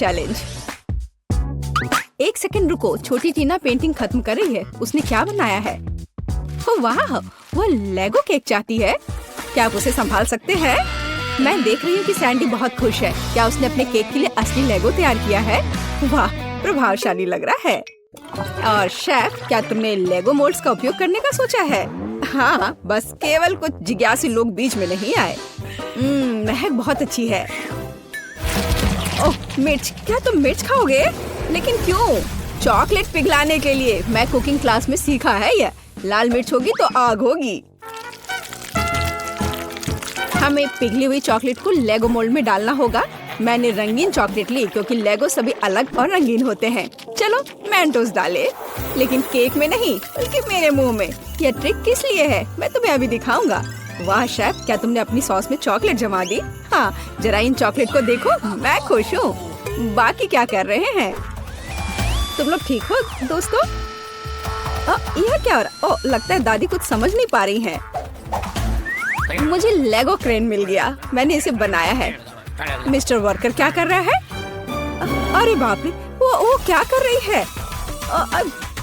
Challenge. एक second रुको, छोटी टीना पेंटिंग खत्म कर रही है। उसने क्या बनाया है? ओह वाह, वो लेगो केक चाहती है। क्या आप उसे संभाल सकते हैं? मैं देख रही हूँ कि सैंडी बहुत खुश है। क्या उसने अपने केक के लिए असली लेगो तैयार किया है? वाह, प्रभावशाली लग रहा है। और शेफ, क्या तुमने लेगो मोल्ड्स का उपयोग करने का सोचा है? हाँ, बस केवल कुछ जिज्ञासु लोग बीच में नहीं आए। महक बहुत अच्छी है। ओह मिर्च, क्या तुम मिर्च खाओगे? लेकिन क्यों? चॉकलेट पिघलाने के लिए। मैं कुकिंग क्लास में सीखा है ये। लाल मिर्च होगी तो आग होगी। हमें पिघली हुई चॉकलेट को लेगो मोल्ड में डालना होगा। मैंने रंगीन चॉकलेट ली क्योंकि लेगो सभी अलग और रंगीन होते हैं। चलो मेंटोस डाले, लेकिन केक में नहीं बल्कि मेरे मुंह में। यह ट्रिक किस लिए है मैं तुम्हें अभी दिखाऊंगा। वाह शेफ, क्या तुमने अपनी सॉस में चॉकलेट जमा दी? हाँ, जरा इन चॉकलेट को देखो, मैं खुश हूँ। बाकी क्या कर रहे हैं तुम लोग? ठीक हो दोस्तों? यह क्या हो रहा? ओह, लगता है दादी कुछ समझ नहीं पा रही हैं। मुझे लेगो क्रेन मिल गया। मैंने इसे बनाया है। मिस्टर वर्कर क्या कर रहा है? अरे बाप रे, वो क्या कर रही है?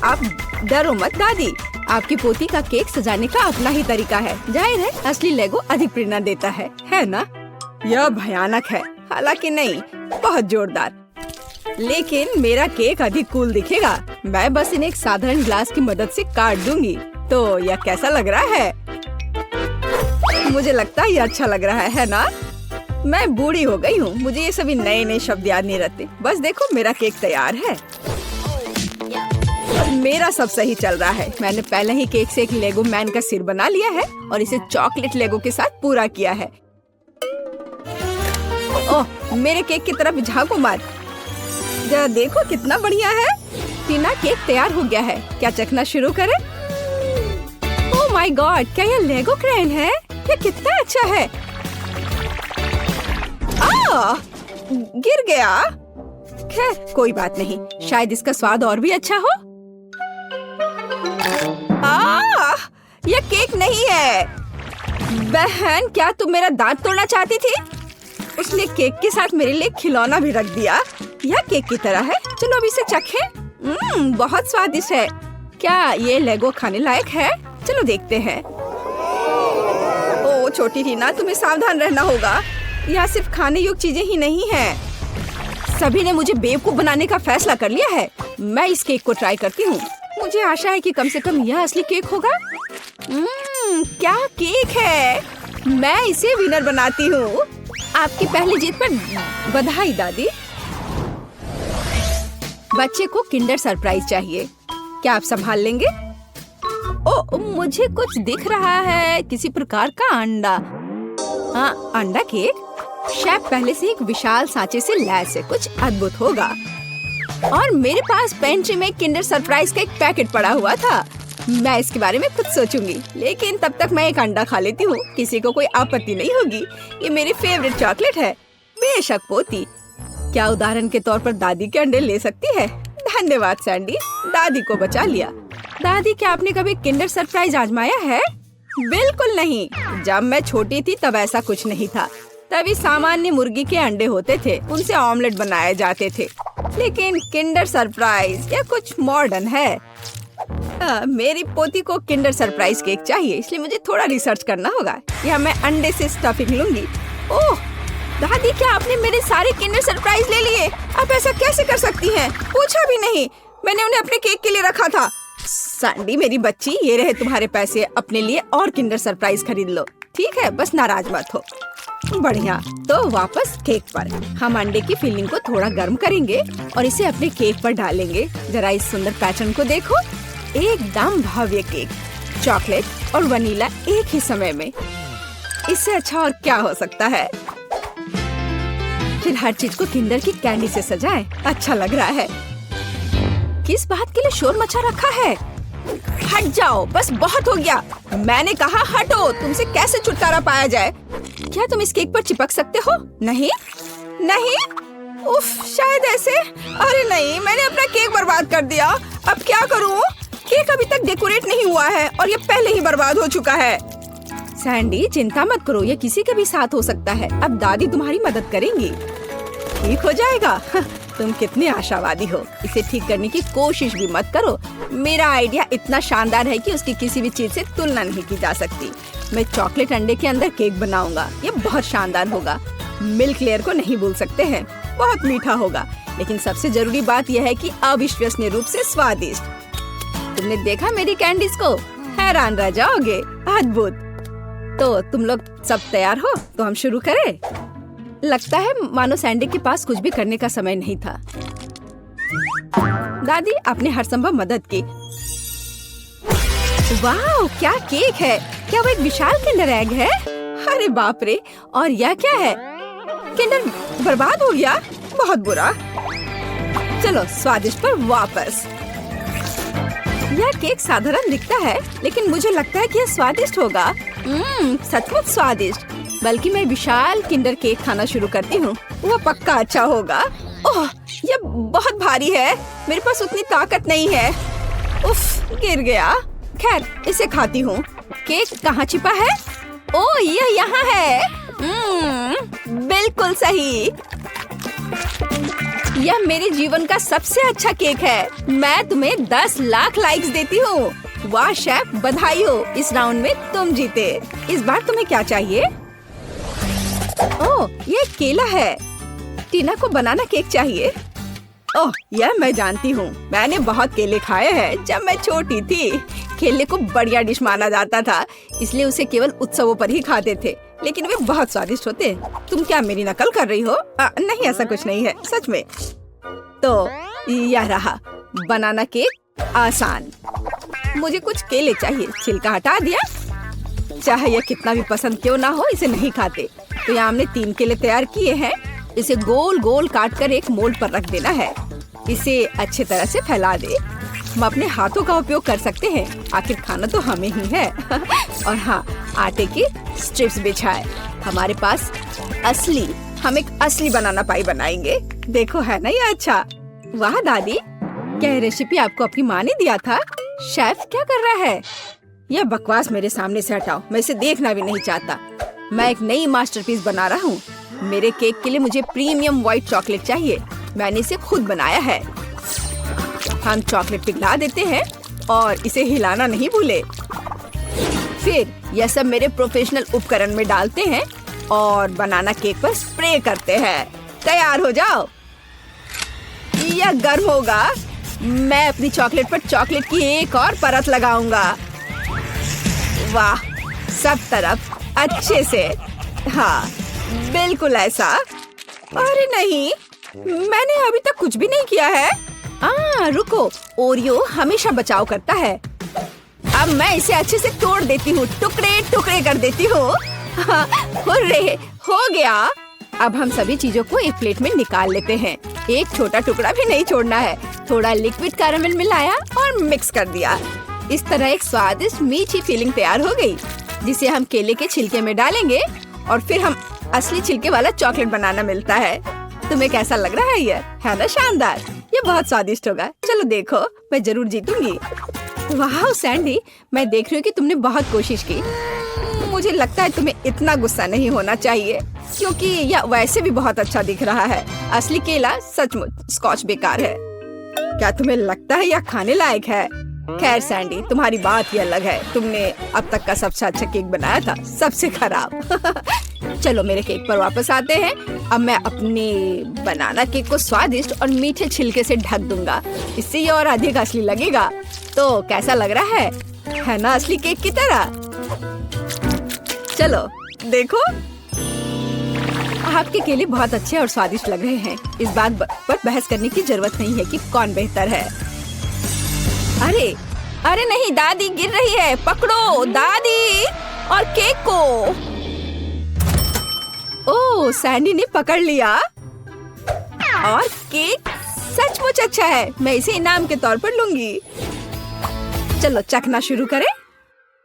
आप डरो मत दादी। आपकी पोती का केक सजाने का अपना ही तरीका है। जाहिर है असली लेगो अधिक प्रेरणा देता है ना? यह भयानक है। हालांकि नहीं, बहुत जोरदार। लेकिन मेरा केक अधिक कूल दिखेगा। मैं बस इन्हें एक साधारण ग्लास की मदद से काट दूंगी। तो यह कैसा लग रहा है? मुझे लगता है ये अच्छा लग रहा है ना? मैं बूढ़ी हो गई हूँ, मुझे ये सभी नए नए शब्द याद नहीं रहते। बस देखो, मेरा केक तैयार है। मेरा सब सही चल रहा है। मैंने पहले ही केक से एक लेगो मैन का सिर बना लिया है और इसे चॉकलेट लेगो के साथ पूरा किया है। ओह, मेरे केक की तरफ झांको मत। जरा देखो कितना बढ़िया है। टीना, केक तैयार हो गया है। क्या चखना शुरू करें? ओह माय गॉड, क्या यह लेगो क्रेन है? ये कितना अच्छा है। गिर गया। खैर कोई बात नहीं, शायद इसका स्वाद और भी अच्छा हो। यह केक नहीं है। बहन, क्या तुम मेरा दांत तोड़ना चाहती थी? उसने केक के साथ मेरे लिए खिलौना भी रख दिया। यह केक की तरह है। चलो अब इसे चखें। बहुत स्वादिष्ट है। क्या ये लेगो खाने लायक है? चलो देखते हैं। ओ छोटी टीना, तुम्हें सावधान रहना होगा। यहाँ सिर्फ खाने योग्य चीजें ही नहीं हैं। सभी ने मुझे बेवकूफ बनाने का फैसला कर लिया है। मैं इस केक को ट्राई करती हूँ। मुझे आशा है कि कम से कम यह असली केक होगा। क्या केक है। मैं इसे विनर बनाती हूँ। आपकी पहली जीत पर बधाई दादी। बच्चे को किंडर सरप्राइज चाहिए। क्या आप संभाल लेंगे? ओ, मुझे कुछ दिख रहा है, किसी प्रकार का अंडा। हाँ, अंडा केक। शेफ पहले से एक विशाल सांचे से लैस है। कुछ अद्भुत होगा। और मेरे पास पेंट्री में किंडर सरप्राइज का एक पैकेट पड़ा हुआ था। मैं इसके बारे में कुछ सोचूंगी, लेकिन तब तक मैं एक अंडा खा लेती हूँ। किसी को कोई आपत्ति नहीं होगी। ये मेरी फेवरेट चॉकलेट है। बेशक पोती। क्या उदाहरण के तौर पर दादी के अंडे ले सकती है? धन्यवाद सैंडी, दादी को बचा लिया। दादी, क्या आपने कभी किंडर सरप्राइज आजमाया है? बिल्कुल नहीं। जब मैं छोटी थी तब ऐसा कुछ नहीं था। तभी सामान्य मुर्गी के अंडे होते थे, उनसे ऑमलेट बनाए जाते थे। लेकिन किंडर सरप्राइज यह कुछ मॉडर्न है। मेरी पोती को किंडर सरप्राइज केक चाहिए, इसलिए मुझे थोड़ा रिसर्च करना होगा। यहाँ मैं अंडे से स्टफिंग लूंगी। ओह दादी, क्या आपने मेरे सारे किंडर सरप्राइज ले लिए? आप ऐसा कैसे कर सकती हैं? पूछा भी नहीं। मैंने उन्हें अपने केक के लिए रखा था। सैंडी मेरी बच्ची, ये रहे तुम्हारे पैसे। अपने लिए और किंडर सरप्राइज खरीद लो। ठीक है, बस नाराज मत हो। बढ़िया। तो वापस केक पर। हम अंडे की फिलिंग को थोड़ा गर्म करेंगे और इसे अपने केक पर डालेंगे। जरा इस सुंदर पैटर्न को देखो। एकदम भव्य केक। चॉकलेट और वनीला एक ही समय में। इससे अच्छा और क्या हो सकता है? फिर हर चीज को किंडर की कैंडी से सजाएं। अच्छा लग रहा है। किस बात के लिए शोर मचा रखा है? हट जाओ, बस बहुत हो गया। मैंने कहा हटो। तुमसे कैसे छुटकारा पाया जाए? क्या तुम इस केक पर चिपक सकते हो? नहीं नहीं। उफ, शायद ऐसे। अरे नहीं, मैंने अपना केक बर्बाद कर दिया। अब क्या करूं? केक अभी तक डेकोरेट नहीं हुआ है और ये पहले ही बर्बाद हो चुका है। सैंडी चिंता मत करो, ये किसी के भी साथ हो सकता है। अब दादी तुम्हारी मदद करेंगी। ठीक हो जाएगा। तुम कितने आशावादी हो। इसे ठीक करने की कोशिश भी मत करो। मेरा आइडिया इतना शानदार है कि उसकी किसी भी चीज से तुलना नहीं की जा सकती। मैं चॉकलेट अंडे के अंदर केक बनाऊंगा। ये बहुत शानदार होगा। मिल्क लेयर को नहीं भूल सकते हैं, बहुत मीठा होगा। लेकिन सबसे जरूरी बात यह है कि अविश्वसनीय रूप से स्वादिष्ट। तुमने देखा मेरी कैंडीज को? हैरान रह जाओगे। अद्भुत। तो तुम लोग सब तैयार हो तो हम शुरू करें? लगता है मानो सैंडी के पास कुछ भी करने का समय नहीं था। दादी आपने हर संभव मदद की। वाह, क्या केक है! क्या वो एक विशाल किंडर एग है? अरे बाप रे! और यह क्या है? किंडर बर्बाद हो गया। बहुत बुरा। चलो स्वादिष्ट पर वापस। यह केक साधारण दिखता है, लेकिन मुझे लगता है कि यह स्वादिष्ट होगा। सचमुच स्वादिष्ट। बल्कि मैं विशाल किंडर केक खाना शुरू करती हूँ। वह पक्का अच्छा होगा। ओह, यह बहुत भारी है। मेरे पास उतनी ताकत नहीं है। उफ, गिर गया। खैर, इसे खाती हूँ। केक कहाँ छिपा है? ओह, यह यहाँ है। बिल्कुल सही। यह मेरे जीवन का सबसे अच्छा केक है। मैं तुम्हें 10 लाख लाइक्स देती हूँ। वाह शेफ, बधाई हो। इस राउंड में तुम जीते। इस बार तुम्हें क्या चाहिए? ओह, ये केला है। टीना को बनाना केक चाहिए। ओह, यह मैं जानती हूँ। मैंने बहुत केले खाए हैं जब मैं छोटी थी। केले को बढ़िया डिश माना जाता था, इसलिए उसे केवल उत्सवों पर ही खाते थे। लेकिन वे बहुत स्वादिष्ट होते। तुम क्या मेरी नकल कर रही हो? नहीं, ऐसा कुछ नहीं है, सच में। तो यह रहा बनाना केक। आसान। मुझे कुछ केले चाहिए। छिलका हटा दिया। चाहे यह कितना भी पसंद क्यों ना हो, इसे नहीं खाते। तो यहाँ हमने 3 केले तैयार किए हैं। इसे गोल गोल काट कर एक मोल्ड पर रख देना है। इसे अच्छे तरह से फैला दे। हम अपने हाथों का उपयोग कर सकते हैं, आखिर खाना तो हमें ही है। और हाँ, आटे की स्ट्रिप्स बिछाए। हमारे पास हम एक असली बनाना पाई बनाएंगे। देखो, है ना ये अच्छा? वाह दादी, क्या ये रेसिपी आपको अपनी माँ ने दिया था? शेफ क्या कर रहा है? यह बकवास मेरे सामने से हटाओ। मैं इसे देखना भी नहीं चाहता। मैं एक नई मास्टरपीस बना रहा हूँ। मेरे केक के लिए मुझे प्रीमियम व्हाइट चॉकलेट चाहिए। मैंने इसे खुद बनाया है। हम चॉकलेट पिघला देते हैं और इसे हिलाना नहीं भूले। फिर यह सब मेरे प्रोफेशनल उपकरण में डालते हैं और बनाना केक पर स्प्रे करते हैं। तैयार हो जाओ। यह गर्म होगा। मैं अपनी चॉकलेट पर चॉकलेट की एक और परत लगाऊंगा। वाह, सब तरफ अच्छे से। हाँ, बिल्कुल ऐसा। अरे नहीं, मैंने अभी तक कुछ भी नहीं किया है। रुको, ओरियो हमेशा बचाव करता है। अब मैं इसे अच्छे से तोड़ देती हूँ, टुकड़े टुकड़े कर देती हूँ। हुर्रे, हो गया। अब हम सभी चीजों को एक प्लेट में निकाल लेते हैं। एक छोटा टुकड़ा भी नहीं छोड़ना है। थोड़ा लिक्विड कैरेमल मिलाया और मिक्स कर दिया। इस तरह एक स्वादिष्ट मीठी फीलिंग तैयार हो गई, जिसे हम केले के छिलके में डालेंगे और फिर हम असली छिलके वाला चॉकलेट बनाना मिलता है। तुम्हें कैसा लग रहा है? ये है ना शानदार? ये बहुत स्वादिष्ट होगा। चलो देखो, मैं जरूर जीतूंगी। वाह सैंडी, मैं देख रही हूँ कि तुमने बहुत कोशिश की। मुझे लगता है तुम्हें इतना गुस्सा नहीं होना चाहिए, क्योंकि यह वैसे भी बहुत अच्छा दिख रहा है। असली केला सचमुच स्कॉच बेकार है। क्या तुम्हें लगता है यह खाने लायक है? खैर सैंडी, तुम्हारी बात ही अलग है। तुमने अब तक का सबसे अच्छा केक बनाया था, सबसे खराब। चलो मेरे केक पर वापस आते हैं। अब मैं अपने बनाना केक को स्वादिष्ट और मीठे छिलके से ढक दूंगा। इससे ये और अधिक असली लगेगा। तो कैसा लग रहा है ना असली केक की तरह? चलो देखो, आपके केले बहुत अच्छे और स्वादिष्ट लग रहे हैं। इस बात पर बहस करने की जरूरत नहीं है कि कौन बेहतर है। अरे नहीं, दादी गिर रही है। पकड़ो दादी और केक को। ओह, सैंडी ने पकड़ लिया और केक सचमुच अच्छा है। मैं इसे इनाम के तौर पर लूंगी। चलो चखना शुरू करें।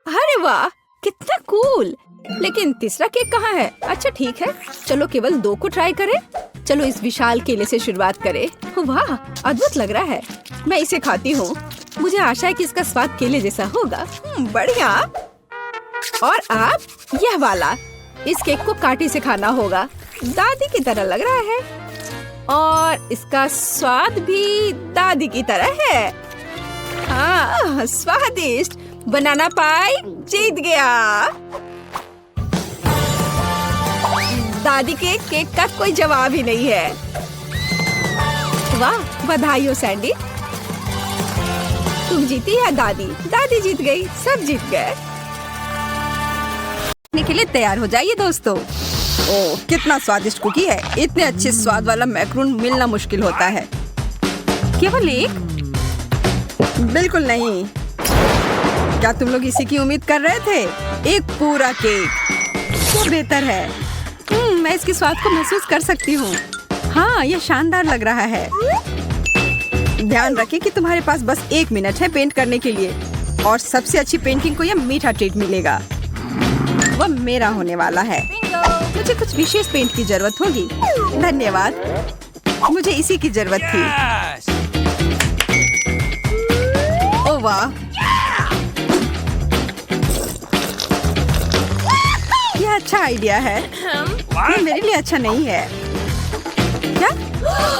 अरे वाह, कितना कूल। लेकिन तीसरा केक कहाँ है? अच्छा ठीक है, चलो केवल 2 को ट्राई करें। चलो इस विशाल केले से शुरुआत करें। वाह, अद्भुत लग रहा है। मैं इसे खाती हूँ। मुझे आशा है कि इसका स्वाद केले जैसा होगा। बढ़िया। और आप यह वाला, इस केक को कांटे से खाना होगा। दादी की तरह लग रहा है। और इसका स्वाद भी दादी की तरह है। हाँ, स्वादिष्ट। बनाना पाई जीत गया। दादी के केक का कोई जवाब ही नहीं है। वाह, बधाई हो सैंडी। तुम जीती या दादी? दादी जीत गई, सब जीत गए। के लिए तैयार हो जाइए दोस्तों। ओह, कितना स्वादिष्ट कुकी है। इतने अच्छे स्वाद वाला मैक्रून मिलना मुश्किल होता है। केवल एक? बिल्कुल नहीं। क्या तुम लोग इसी की उम्मीद कर रहे थे? एक पूरा केक तो बेहतर है। मैं इसके स्वाद को महसूस कर सकती हूँ। हाँ, यह शानदार लग रहा है। ध्यान रखें कि तुम्हारे पास बस 1 मिनट है पेंट करने के लिए, और सबसे अच्छी पेंटिंग को यह मीठा ट्रीट मिलेगा। वह मेरा होने वाला है। मुझे कुछ विशेष पेंट की जरूरत होगी। धन्यवाद, मुझे इसी की जरूरत थी। ओह वाह, यह अच्छा आइडिया है। ये मेरे लिए अच्छा नहीं है। क्या?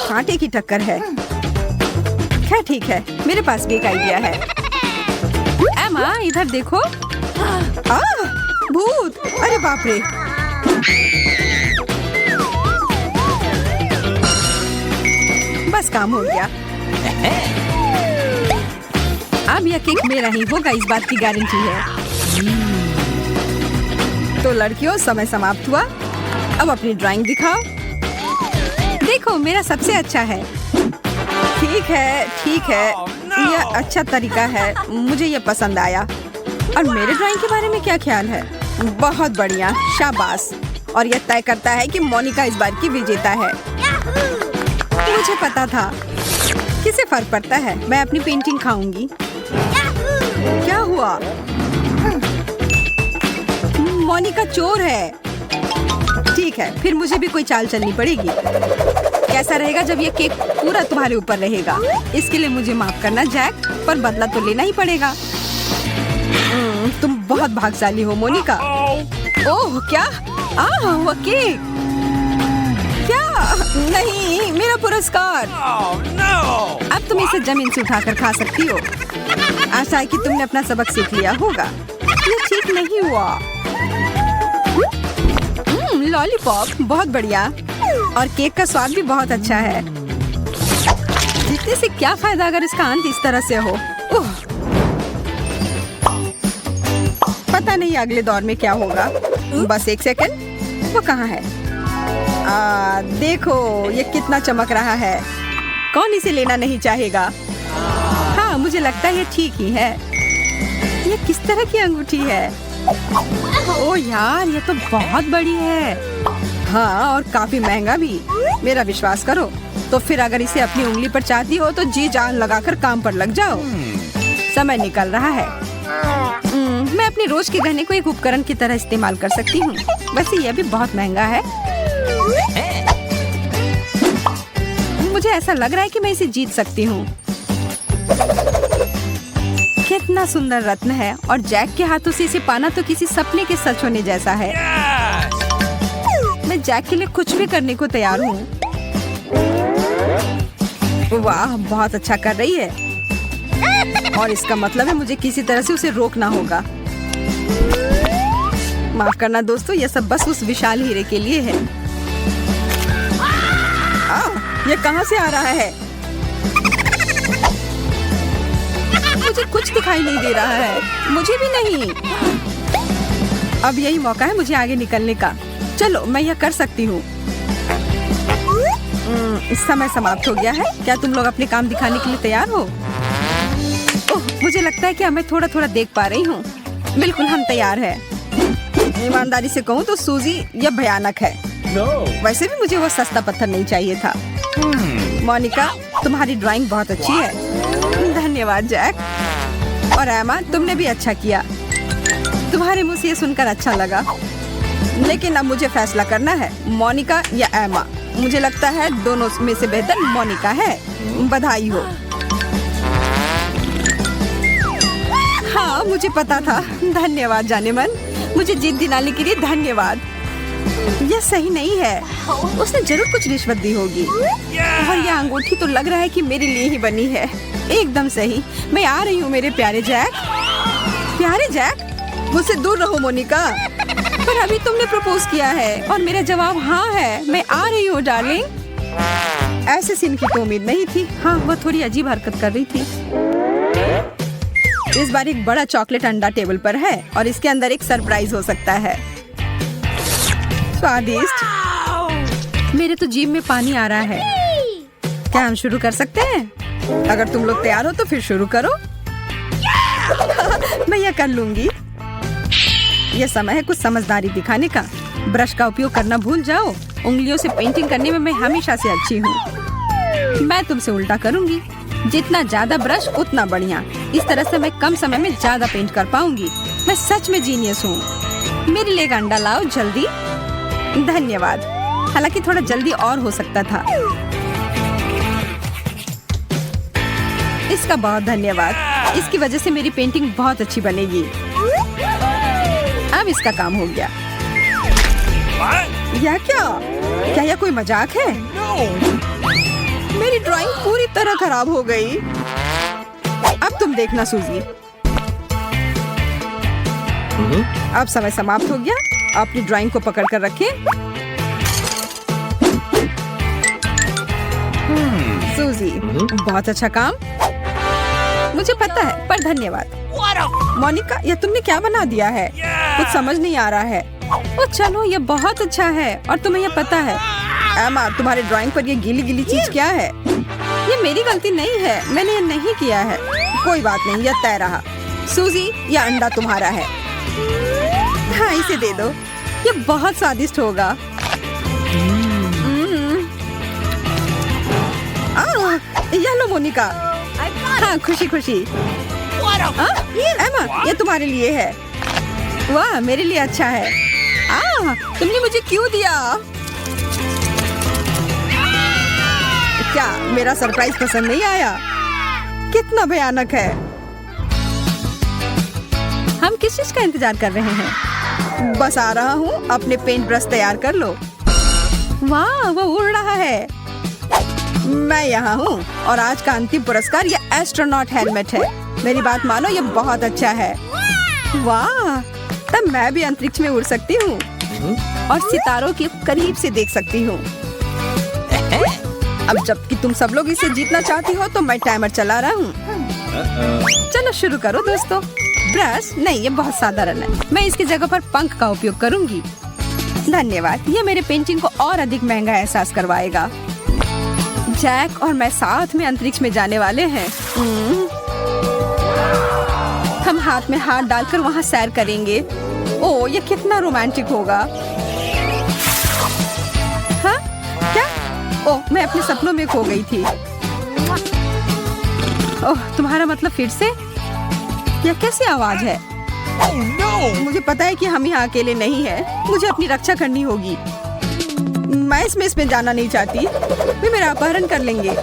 कांटे की टक्कर है। खैर ठीक है, मेरे पास भी एक आइडिया है। एमा, इधर देखो। भूत! अरे बाप रे! बस काम हो गया। अब यह केक मेरा ही होगा, इस बात की गारंटी है। तो लड़कियों, समय समाप्त हुआ। अब अपनी ड्राइंग दिखाओ। देखो, मेरा सबसे अच्छा है। ठीक है, ठीक है, यह अच्छा तरीका है। मुझे यह पसंद आया। और मेरे ड्राइंग के बारे में क्या ख्याल है? बहुत बढ़िया, शाबाश। और यह तय करता है कि मोनिका इस बार की विजेता है। मुझे पता था। किसे फर्क पड़ता है? मैं अपनी पेंटिंग खाऊंगी। क्या हुआ? मोनिका चोर है। ठीक है, फिर मुझे भी कोई चाल चलनी पड़ेगी। कैसा रहेगा जब ये केक पूरा तुम्हारे ऊपर रहेगा? इसके लिए मुझे माफ करना जैक, पर बदला तो लेना ही पड़ेगा। तुम बहुत भाग्यशाली हो मोनिका। ओह, क्या? वो केक! क्या? नहीं, मेरा पुरस्कार। अब तुम इसे जमीन से उठाकर खा सकती हो। आशा है कि तुमने अपना सबक सीख लिया होगा। ये ठीक नहीं हुआ। लॉलीपॉप बहुत बढ़िया, और केक का स्वाद भी बहुत अच्छा है। जीतने से क्या फायदा अगर इसका अंत इस तरह से हो। पता नहीं अगले दौर में क्या होगा। बस 1 सेकंड, वो कहाँ है? देखो, ये कितना चमक रहा है। कौन इसे लेना नहीं चाहेगा? हाँ, मुझे लगता है ये ठीक ही है। ये किस तरह की अंगूठी है? ओह यार, ये तो बहुत बड़ी है। हाँ, और काफी महंगा भी। मेरा विश्वास करो। तो फिर अगर इसे अपनी उंगली पर चाहती हो तो जी जान लगाकर काम पर लग जाओ। समय निकल रहा है। मैं अपने रोज के गहने को एक उपकरण की तरह इस्तेमाल कर सकती हूँ। वैसे यह भी बहुत महंगा है। मुझे ऐसा लग रहा है कि मैं इसे जीत सकती हूँ। कितना सुंदर रत्न है, और जैक के हाथों से इसे पाना तो किसी सपने के सच होने जैसा है। मैं जैक के लिए कुछ भी करने को तैयार हूँ। वाह, बहुत अच्छा कर रही है। और इसका मतलब है मुझे किसी तरह से उसे रोकना होगा। माफ करना दोस्तों, यह सब बस उस विशाल हीरे के लिए है। ये कहाँ से आ रहा है? मुझे कुछ दिखाई नहीं दे रहा है। मुझे भी नहीं। अब यही मौका है मुझे आगे निकलने का। चलो, मैं यह कर सकती हूँ। इस समय समाप्त हो गया है। क्या तुम लोग अपने काम दिखाने के लिए तैयार हो? ओह, मुझे लगता है कि मैं थोड़ा थोड़ा देख पा रही हूँ। बिल्कुल, हम तैयार हैं। ईमानदारी से कहूँ तो सूजी, यह भयानक है। वैसे भी मुझे वो सस्ता पत्थर नहीं चाहिए था। मोनिका, तुम्हारी ड्राइंग बहुत अच्छी है। धन्यवाद जैक। और एमा, तुमने भी अच्छा किया। तुम्हारे मुंह से ये सुनकर अच्छा लगा। लेकिन अब मुझे फैसला करना है, मोनिका या एमा। मुझे लगता है दोनों में से बेहतर मोनिका है। बधाई हो। हाँ, मुझे पता था। धन्यवाद जानेमन, मुझे जीत दिलाने के लिए धन्यवाद। यह सही नहीं है। उसने जरूर कुछ रिश्वत दी होगी। और यह अंगूठी तो लग रहा है कि मेरे लिए ही बनी है। एकदम सही। मैं आ रही हूँ मेरे प्यारे जैक। प्यारे जैक, मुझसे दूर रहो मोनिका। पर अभी तुमने प्रपोज किया है और मेरा जवाब हाँ है। मैं आ रही हूँ डार्लिंग। ऐसे सीन की तो उम्मीद नहीं थी। हाँ, वह थोड़ी अजीब हरकत कर रही थी। इस बार एक बड़ा चॉकलेट अंडा टेबल पर है और इसके अंदर एक सरप्राइज हो सकता है। स्वादिष्ट। मेरे तो जीभ में पानी आ रहा है। क्या हम शुरू कर सकते हैं? अगर तुम लोग तैयार हो तो फिर शुरू करो। मैं यह कर लूंगी। यह समय है कुछ समझदारी दिखाने का। ब्रश का उपयोग करना भूल जाओ। उंगलियों से पेंटिंग करने में मैं हमेशा से अच्छी हूँ। मैं तुमसे उल्टा करूंगी। जितना ज्यादा ब्रश उतना बढ़िया। इस तरह से मैं कम समय में ज्यादा पेंट कर पाऊंगी। मैं सच में जीनियस हूँ। मेरे लिए एक अंडा लाओ जल्दी। धन्यवाद। हालांकि थोड़ा जल्दी और हो सकता था। इसका बहुत धन्यवाद। इसकी वजह से मेरी पेंटिंग बहुत अच्छी बनेगी। अब इसका काम हो गया। यह क्या यह कोई मजाक है? मेरी ड्राइंग पूरी तरह खराब हो गई। अब तुम देखना सूजी। अब समय समाप्त हो गया। अपनी ड्राइंग को पकड़ कर रखें। सूजी, बहुत अच्छा काम। मुझे पता है, पर धन्यवाद। मोनिका, यह तुमने क्या बना दिया है? कुछ समझ नहीं आ रहा है। ओ चलो, यह बहुत अच्छा है और तुम्हें यह पता है। एमा, तुम्हारे ड्राइंग पर यह गीली गीली चीज क्या है? ये मेरी गलती नहीं है। मैंने यह नहीं किया है। कोई बात नहीं, यह तय रहा। सूजी, यह अंडा तुम्हारा है। हाँ, इसे दे दो। यह बहुत स्वादिष्ट होगा। यह लो मोनिका। हाँ, खुशी खुशी। एमा, यह तुम्हारे लिए है। वाह, मेरे लिए अच्छा है। तुमने मुझे क्यों दिया? क्या मेरा सरप्राइज पसंद नहीं आया? कितना भयानक है। हम किस चीज का इंतजार कर रहे हैं? बस आ रहा हूँ। अपने पेंट ब्रश तैयार कर लो। वाह, वो उड़ रहा है। मैं यहाँ हूँ और आज का अंतिम पुरस्कार ये एस्ट्रोनॉट हेलमेट है। मेरी बात मानो, ये बहुत अच्छा है। वाह, तब मैं भी अंतरिक्ष में उड़ सकती हूँ और सितारों के करीब से देख सकती हूँ। अब जबकि तुम सब लोग इसे जीतना चाहती हो तो मैं टाइमर चला रहा हूँ। चलो शुरू करो दोस्तों। ब्रश नहीं, ये बहुत साधारण है। मैं इसकी जगह पर पंख का उपयोग करूंगी। धन्यवाद। ये मेरे पेंटिंग को और अधिक महंगा एहसास करवाएगा। जैक और मैं साथ में अंतरिक्ष में जाने वाले हैं। हम हाथ में हाथ डालकर वहाँ सैर करेंगे। ओह, ये कितना रोमांटिक होगा। हाँ, क्या? ओह, मैं अपने सपनों में खो गई थी। ओह, तुम्हारा मतलब फिर से? यह कैसी आवाज है? Oh, no! मुझे पता है कि हम यहाँ अकेले नहीं हैं। मुझे अपनी रक्षा करनी होगी। मैं इसमें जाना नहीं चाहती। वे मेरा अपहरण कर लेंगे।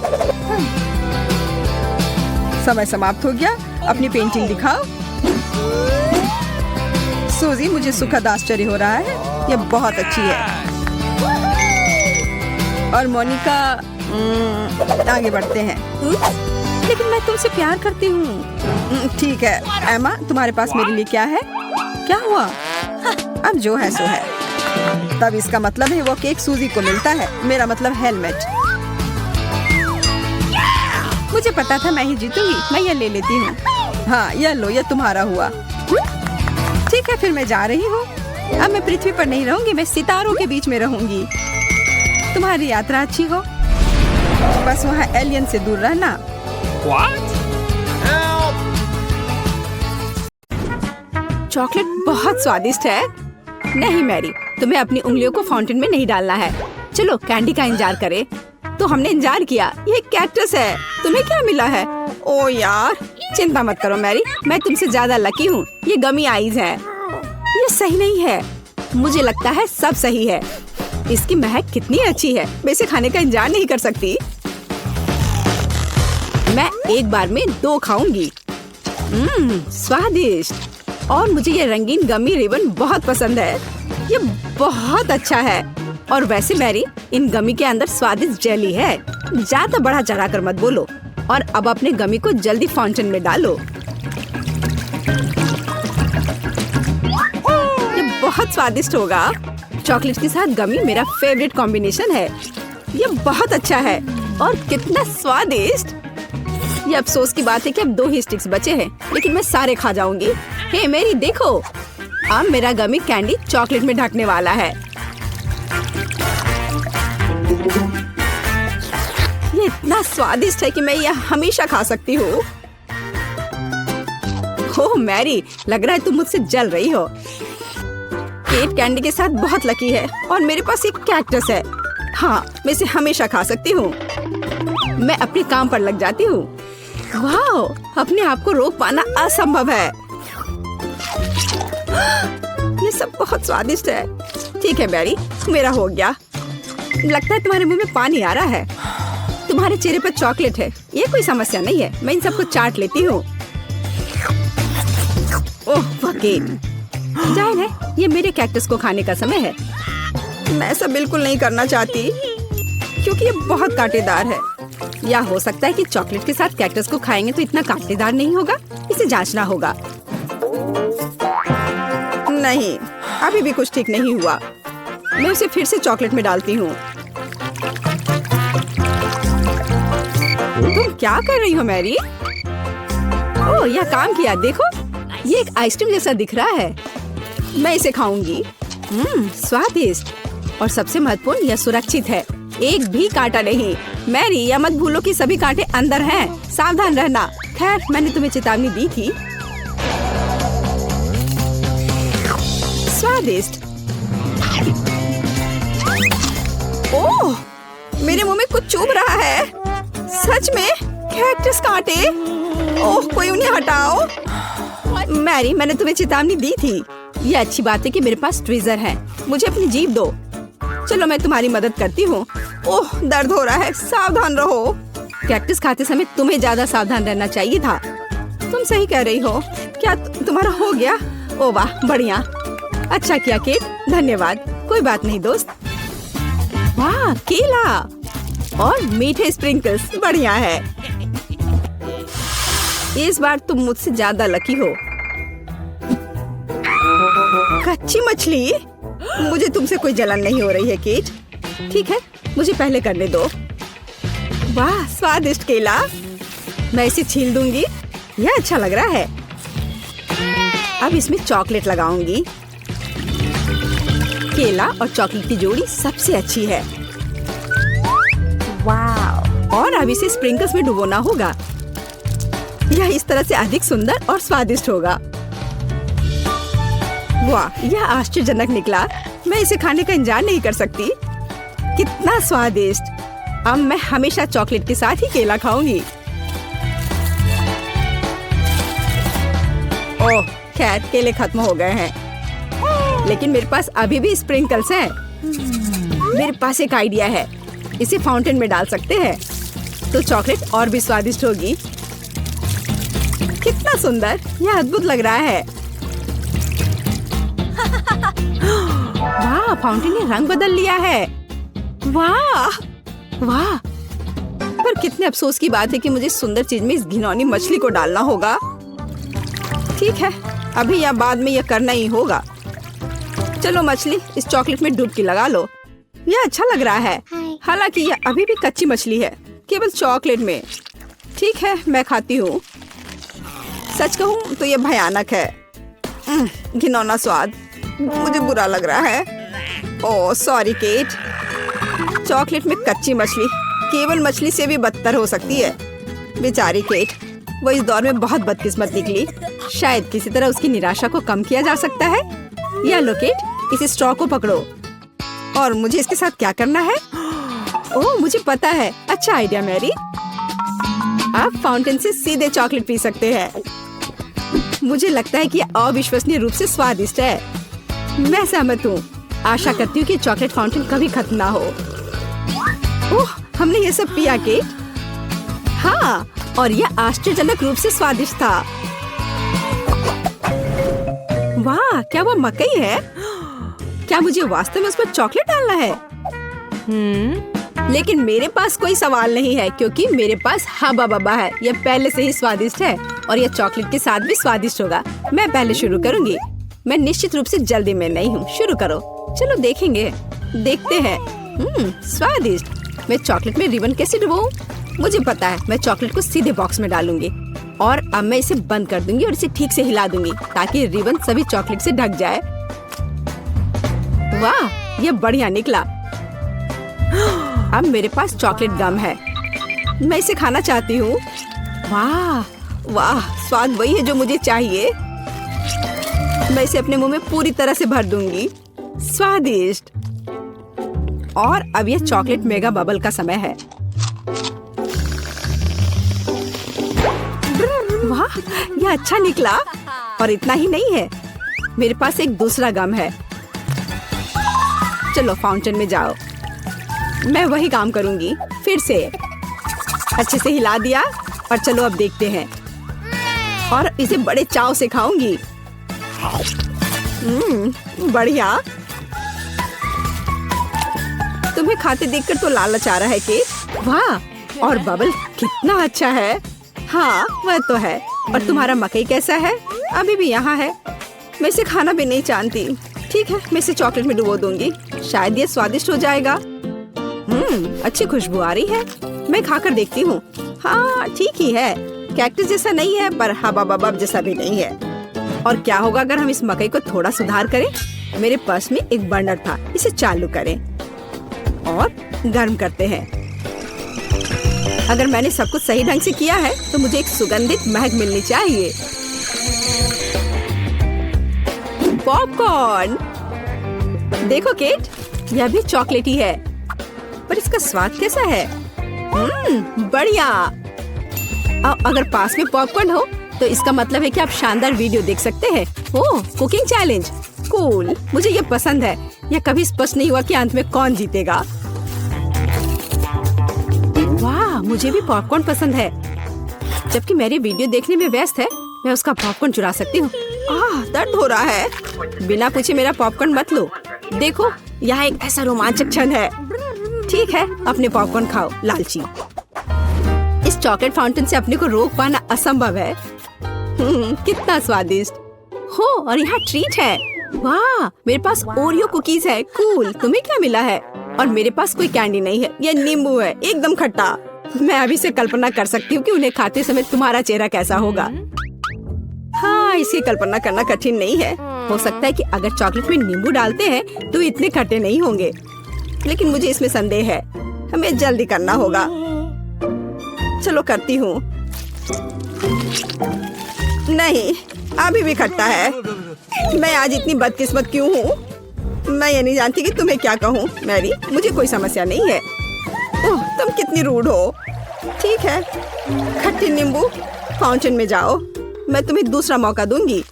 समय समाप्त हो गया। अपनी पेंटिंग दिखाओ। सूजी, मुझे सुखद आश्चर्य हो रहा है। यह बहुत अच्छी है। और मोनिका, आगे बढ़ते हैं। लेकिन मैं तुमसे प्यार करती हूँ। ठीक है एमा, तुम्हारे पास मेरे लिए क्या है? क्या हुआ? अब जो है सो है। तब इसका मतलब है वो केक सूजी को मिलता है। मेरा मतलब हेलमेट। मुझे पता था मैं ही जीतूंगी। मैं यह ले लेती हूँ। हाँ, यह लो, यह तुम्हारा हुआ। ठीक है, फिर मैं जा रही हूँ। अब मैं पृथ्वी पर नहीं रहूंगी। मैं सितारों के बीच में रहूंगी। तुम्हारी यात्रा अच्छी हो। बस वहाँ एलियन से दूर रहना। चॉकलेट बहुत स्वादिष्ट है। नहीं मैरी, तुम्हें अपनी उंगलियों को फाउंटेन में नहीं डालना है। चलो कैंडी का इंतजार करें। तो हमने इंतजार किया। ये कैक्टस है। तुम्हें क्या मिला है? ओ यार, चिंता मत करो मैरी, मैं तुमसे ज्यादा लकी हूँ। ये गमी आइज है। ये सही नहीं है। मुझे लगता है सब सही है। इसकी महक कितनी अच्छी है। मैं इसे खाने का इंतजार नहीं कर सकती। मैं एक बार में 2 खाऊंगी। स्वादिष्ट। और मुझे ये रंगीन गमी रिबन बहुत पसंद है। ये बहुत अच्छा है। और वैसे मैरी, इन गमी के अंदर स्वादिष्ट जेली है। ज्यादा बढ़ा चढ़ा कर मत बोलो। और अब अपने गमी को जल्दी फाउंटेन में डालो। ये बहुत स्वादिष्ट होगा। चॉकलेट के साथ गमी मेरा फेवरेट कॉम्बिनेशन है। ये बहुत अच्छा है और कितना स्वादिष्ट। ये अफसोस की बात है कि अब 2 ही स्टिक्स बचे हैं, लेकिन मैं सारे खा जाऊंगी। हे मेरी देखो, अब मेरा गमी कैंडी चॉकलेट में ढकने वाला है। ये इतना स्वादिष्ट है कि मैं यह हमेशा खा सकती हूँ। ओह मैरी, लग रहा है तुम मुझसे जल रही हो। केट कैंडी के साथ बहुत लकी है और मेरे पास एक कैक्टस है। हाँ, मैं इसे हमेशा खा सकती हूँ। मैं अपने काम पर लग जाती हूँ। वाह, अपने आप को रोक पाना असंभव है। ये सब बहुत स्वादिष्ट है। ठीक है मैरी, मेरा हो गया। लगता है तुम्हारे मुंह में पानी आ रहा है। तुम्हारे चेहरे पर चॉकलेट है, ये कोई समस्या नहीं है। मैं इन सबको चाट लेती हूँ। ओह जाहिर है, ये मेरे कैक्टस को खाने का समय है। मैं ऐसा बिल्कुल नहीं करना चाहती क्योंकि ये बहुत कांटेदार है। या हो सकता है कि चॉकलेट के साथ कैक्टस को खाएंगे तो इतना कांटेदार नहीं होगा। इसे जांचना होगा। नहीं, अभी भी कुछ ठीक नहीं हुआ। मैं उसे फिर से चॉकलेट में डालती हूँ। तुम क्या कर रही हो मैरी? ओह, यह काम किया। देखो, ये एक आइसक्रीम जैसा दिख रहा है। मैं इसे खाऊंगी। स्वादिष्ट और सबसे महत्वपूर्ण, यह सुरक्षित है। एक भी कांटा नहीं। मैरी, यह मत भूलो कि सभी कांटे अंदर हैं। सावधान रहना। खैर, मैंने तुम्हें चेतावनी दी थी। स्वादिष्ट। ओह, मेरे मुंह में कुछ चुभ रहा है। सच में कैक्टस कांटे। ओह, कोई उन्हें हटाओ। मैरी, मैंने तुम्हें चेतावनी दी थी। ये अच्छी बात है कि मेरे पास ट्विज़र है। मुझे अपनी जीभ दो। चलो, मैं तुम्हारी मदद करती हूँ। ओह, दर्द हो रहा है। सावधान रहो। कैक्टस खाते समय तुम्हें ज्यादा सावधान रहना चाहिए था। तुम सही कह रही हो। क्या तुम्हारा हो गया? ओह वाह, बढ़िया। अच्छा किया केट, धन्यवाद। कोई बात नहीं दोस्त। वाह, केला और मीठे स्प्रिंकल्स, बढ़िया है। इस बार तुम मुझसे ज्यादा लकी हो। कच्ची मछली? मुझे तुमसे कोई जलन नहीं हो रही है केट। ठीक है, मुझे पहले करने दो। वाह, स्वादिष्ट केला। मैं इसे छील दूंगी। यह अच्छा लग रहा है। अब इसमें चॉकलेट लगाऊंगी। केला और चॉकलेट की जोड़ी सबसे अच्छी है। वाह, और अब इसे स्प्रिंकल्स में डुबोना होगा। यह इस तरह से अधिक सुंदर और स्वादिष्ट होगा। वाह, यह आश्चर्यजनक निकला। मैं इसे खाने का इंतजार नहीं कर सकती। कितना स्वादिष्ट। अब मैं हमेशा चॉकलेट के साथ ही केला खाऊंगी। ओह, खैर केले खत्म हो गए हैं, लेकिन मेरे पास अभी भी स्प्रिंकल्स हैं। मेरे पास एक आइडिया है। इसे फाउंटेन में डाल सकते हैं तो चॉकलेट और भी स्वादिष्ट होगी। कितना सुंदर, यह अद्भुत लग रहा है। वाह, फाउंटेन ने रंग बदल लिया है। वाह वाह, पर कितने अफसोस की बात है कि मुझे सुंदर चीज में इस घिनौनी मछली को डालना होगा। ठीक है, अभी या बाद में यह करना ही होगा। चलो मछली, इस चॉकलेट में डुबकी लगा लो। यह अच्छा लग रहा है। हालांकि यह अभी भी कच्ची मछली है, केवल चॉकलेट में। ठीक है, मैं खाती हूँ। सच कहूँ तो यह भयानक है। घिनौना स्वाद, मुझे बुरा लग रहा है। Oh sorry cat. चॉकलेट में कच्ची मछली केवल मछली से भी बदतर हो सकती है। बेचारी केट, वो इस दौर में बहुत बदकिस्मत निकली। शायद किसी तरह उसकी निराशा को कम किया जा सकता है। या लो केट, इस स्ट्रॉ को पकड़ो। और मुझे इसके साथ क्या करना है? ओह, मुझे पता है। अच्छा आइडिया मैरी। आप फाउंटेन से सीधे चॉकलेट पी सकते हैं। मुझे लगता है कि अविश्वसनीय रूप से स्वादिष्ट है। मैं सहमत हूँ। आशा करती हूँ कि चॉकलेट फाउंटेन कभी खत्म ना हो। ओह, हमने ये सब पिया केट। हाँ, और यह आश्चर्यजनक रूप से स्वादिष्ट था। वाह, क्या वो मकई है? क्या मुझे वास्तव में उस पर चॉकलेट डालना है? लेकिन मेरे पास कोई सवाल नहीं है क्योंकि मेरे पास हब्बा बब्बा है। यह पहले से ही स्वादिष्ट है और यह चॉकलेट के साथ भी स्वादिष्ट होगा। मैं पहले शुरू करूंगी। मैं निश्चित रूप से जल्दी में नहीं हूँ। शुरू करो। चलो देखेंगे, देखते हैं। स्वादिष्ट। मैं चॉकलेट में रिबन कैसे डुबाऊं? मुझे पता है। मैं चॉकलेट को सीधे बॉक्स में डालूंगी और अब मैं इसे बंद कर दूंगी और इसे ठीक से हिला दूंगी ताकि रिबन सभी चॉकलेट से ढक जाए। वाह, ये बढ़िया निकला। अब मेरे पास चॉकलेट गम है। मैं इसे खाना चाहती हूँ। वाह वाह, स्वाद वही है जो मुझे चाहिए। मैं इसे अपने मुंह में पूरी तरह से भर दूंगी। स्वादिष्ट। और अब यह चॉकलेट मेगा बबल का समय है। वाह, यह अच्छा निकला। और इतना ही नहीं है, मेरे पास एक दूसरा गम है। चलो फाउंटेन में जाओ। मैं वही काम करूंगी। फिर से अच्छे से हिला दिया और चलो अब देखते हैं। और इसे बड़े चाव से खाऊंगी। बढ़िया। तुम्हें खाते देखकर तो लालच आ रहा है केक। वाह, और बबल कितना अच्छा है। हाँ, वह तो है। और तुम्हारा मकई कैसा है? अभी भी यहाँ है। मैं इसे खाना भी नहीं जानती। ठीक है, मैं इसे चॉकलेट में डुबो दूंगी। शायद ये स्वादिष्ट हो जाएगा। अच्छी खुशबू आ रही है। मैं खाकर देखती हूँ। हाँ, ठीक ही है। कैक्टस जैसा नहीं है पर हबा बबा जैसा भी नहीं है। और क्या होगा अगर हम इस मकई को थोड़ा सुधार करें? मेरे पर्स में एक बर्नर था। इसे चालू करें और गर्म करते हैं। अगर मैंने सब कुछ सही ढंग से किया है तो मुझे एक सुगंधित महक मिलनी चाहिए। पॉपकॉर्न। देखो केट, यह भी चॉकलेटी है पर इसका स्वाद कैसा है? बढ़िया। अगर पास में पॉपकॉर्न हो तो इसका मतलब है कि आप शानदार वीडियो देख सकते हैं। ओह, कुकिंग चैलेंज। कूल। मुझे ये पसंद है। यह कभी स्पष्ट नहीं हुआ कि अंत में कौन जीतेगा। वाह, मुझे भी पॉपकॉर्न पसंद है। जबकि मेरी वीडियो देखने में व्यस्त है, मैं उसका पॉपकॉर्न चुरा सकती हूँ। दर्द हो रहा है। बिना पूछे मेरा पॉपकॉर्न मत लो। देखो, यहाँ एक ऐसा रोमांचक क्षण है। ठीक है, अपने पॉपकॉर्न खाओ, लालची। इस चॉकलेट फाउंटेन से अपने को रोक पाना असंभव है। कितना स्वादिष्ट हो। और यहाँ ट्रीट है। वाह, मेरे पास ओरियो कुकीज है। कूल। तुम्हें क्या मिला है? और मेरे पास कोई कैंडी नहीं है। यह नींबू है, एकदम खट्टा। मैं अभी से कल्पना कर सकती हूँ कि उन्हें खाते समय तुम्हारा चेहरा कैसा होगा। हाँ, इसकी कल्पना करना कठिन नहीं है। हो सकता है कि अगर चॉकलेट में नींबू डालते हैं तो इतने खट्टे नहीं होंगे, लेकिन मुझे इसमें संदेह है। हमें जल्दी करना होगा। चलो करती हूँ। नहीं, अभी भी खट्टा है। मैं आज इतनी बदकिस्मत क्यों हूँ? मैं ये नहीं जानती कि तुम्हें क्या कहूँ। मैरी, मुझे कोई समस्या नहीं है। ओह, तुम कितनी रूड हो। ठीक है, खट्टी नींबू, फाउंटेन में जाओ। मैं तुम्हें दूसरा मौका दूंगी।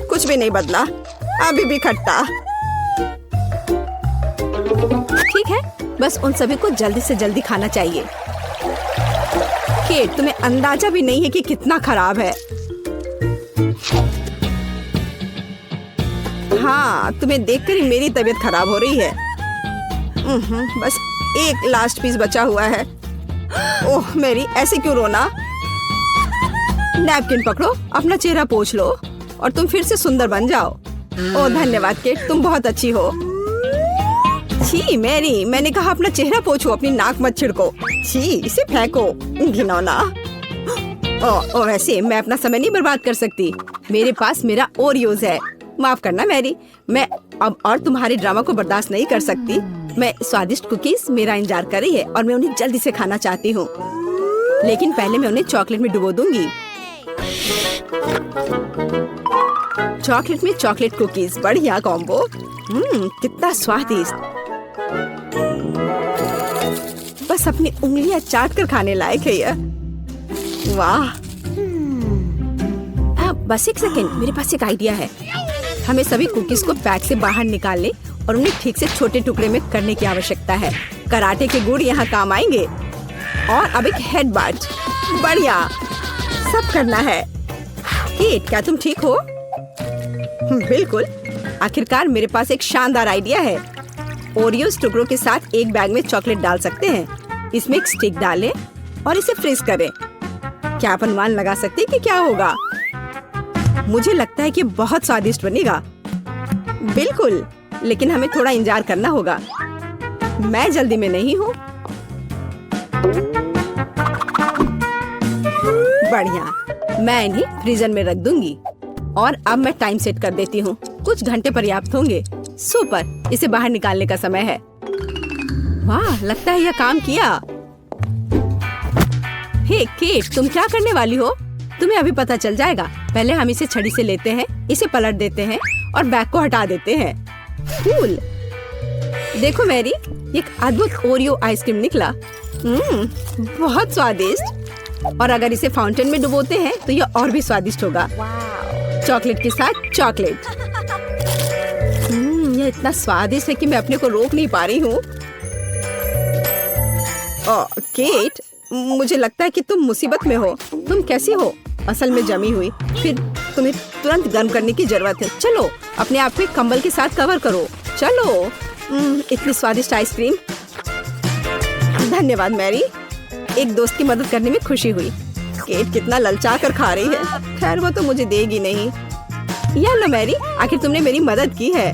कुछ भी नहीं बदला, अभी भी खट्टा। ठीक है, बस उन सभी को जल्दी से जल्दी खाना चाहिए। केट, तुम्हें अंदाजा भी नहीं है कि कितना खराब है। हाँ, तुम्हें देखकर ही मेरी तबीयत खराब हो रही है। बस एक लास्ट पीस बचा हुआ है। ओह मेरी, ऐसे क्यों रोना? नैपकिन पकड़ो, अपना चेहरा पोंछ लो और तुम फिर से सुंदर बन जाओ। ओह धन्यवाद केट, तुम बहुत अच्छी हो। छी मैरी, मैंने कहा अपना चेहरा पोंछो, अपनी नाक मत छिड़को। छी, इसे फेंको, घिनौना। ओ वैसे मैं अपना समय नहीं बर्बाद कर सकती। मेरे पास मेरा ओरियोज है। माफ करना मैरी, मैं अब और तुम्हारे ड्रामा को बर्दाश्त नहीं कर सकती। मैं स्वादिष्ट कुकीज मेरा इंतजार कर रही है और मैं उन्हें जल्दी से खाना चाहती हूँ, लेकिन पहले मैं उन्हें चॉकलेट में डुबो दूंगी। चॉकलेट में चॉकलेट कुकीज, बढ़िया कॉम्बो। कितना स्वादिष्ट। बस अपनी उंगलियां चाट कर खाने लायक है यह। वाह। बस एक सेकेंड, मेरे पास एक आइडिया है। हमें सभी कुकीज को पैक से बाहर निकालने और उन्हें ठीक से छोटे टुकड़े में करने की आवश्यकता है। कराटे के गुण यहाँ काम आएंगे। और अब एक हेडबट, बढ़िया, सब करना है। केट, क्या तुम ठीक हो? बिल्कुल। आखिरकार मेरे पास एक शानदार आइडिया है। ओरियोस टुकड़ों के साथ एक बैग में चॉकलेट डाल सकते हैं। इसमें एक स्टिक डालें और इसे फ्रीज करें। क्या आप अनुमान लगा सकते हैं कि क्या होगा? मुझे लगता है कि बहुत स्वादिष्ट बनेगा। बिल्कुल, लेकिन हमें थोड़ा इंतजार करना होगा। मैं जल्दी में नहीं हूँ। बढ़िया, मैं इन्हें फ्रीजर में रख दूंगी और अब मैं टाइम सेट कर देती हूँ। कुछ घंटे पर्याप्त होंगे। सुपर, इसे बाहर निकालने का समय है। वाह, लगता है यह काम किया। हे केट, तुम क्या करने वाली हो? तुम्हें अभी पता चल जाएगा। पहले हम इसे छड़ी से लेते हैं, इसे पलट देते हैं और बैग को हटा देते हैं। कूल। देखो मैरी, एक अद्भुत ओरियो आइसक्रीम निकला। बहुत स्वादिष्ट। और अगर इसे फाउंटेन में डुबोते हैं तो यह और भी स्वादिष्ट होगा। चॉकलेट के साथ चॉकलेट। यह इतना स्वादिष्ट है कि मैं अपने को रोक नहीं पा रही हूँ। केट, मुझे लगता है कि तुम मुसीबत में हो। तुम कैसी हो? असल में जमी हुई। फिर तुम्हें तुरंत गर्म करने की जरूरत है। चलो, अपने आप को कंबल के साथ कवर करो। चलो। इतनी स्वादिष्ट आइसक्रीम। धन्यवाद मैरी, एक दोस्त की मदद करने में खुशी हुई। केट कितना ललचा कर खा रही है। खैर, वो तो मुझे देगी नहीं। या लो मैरी, आखिर तुमने मेरी मदद की है।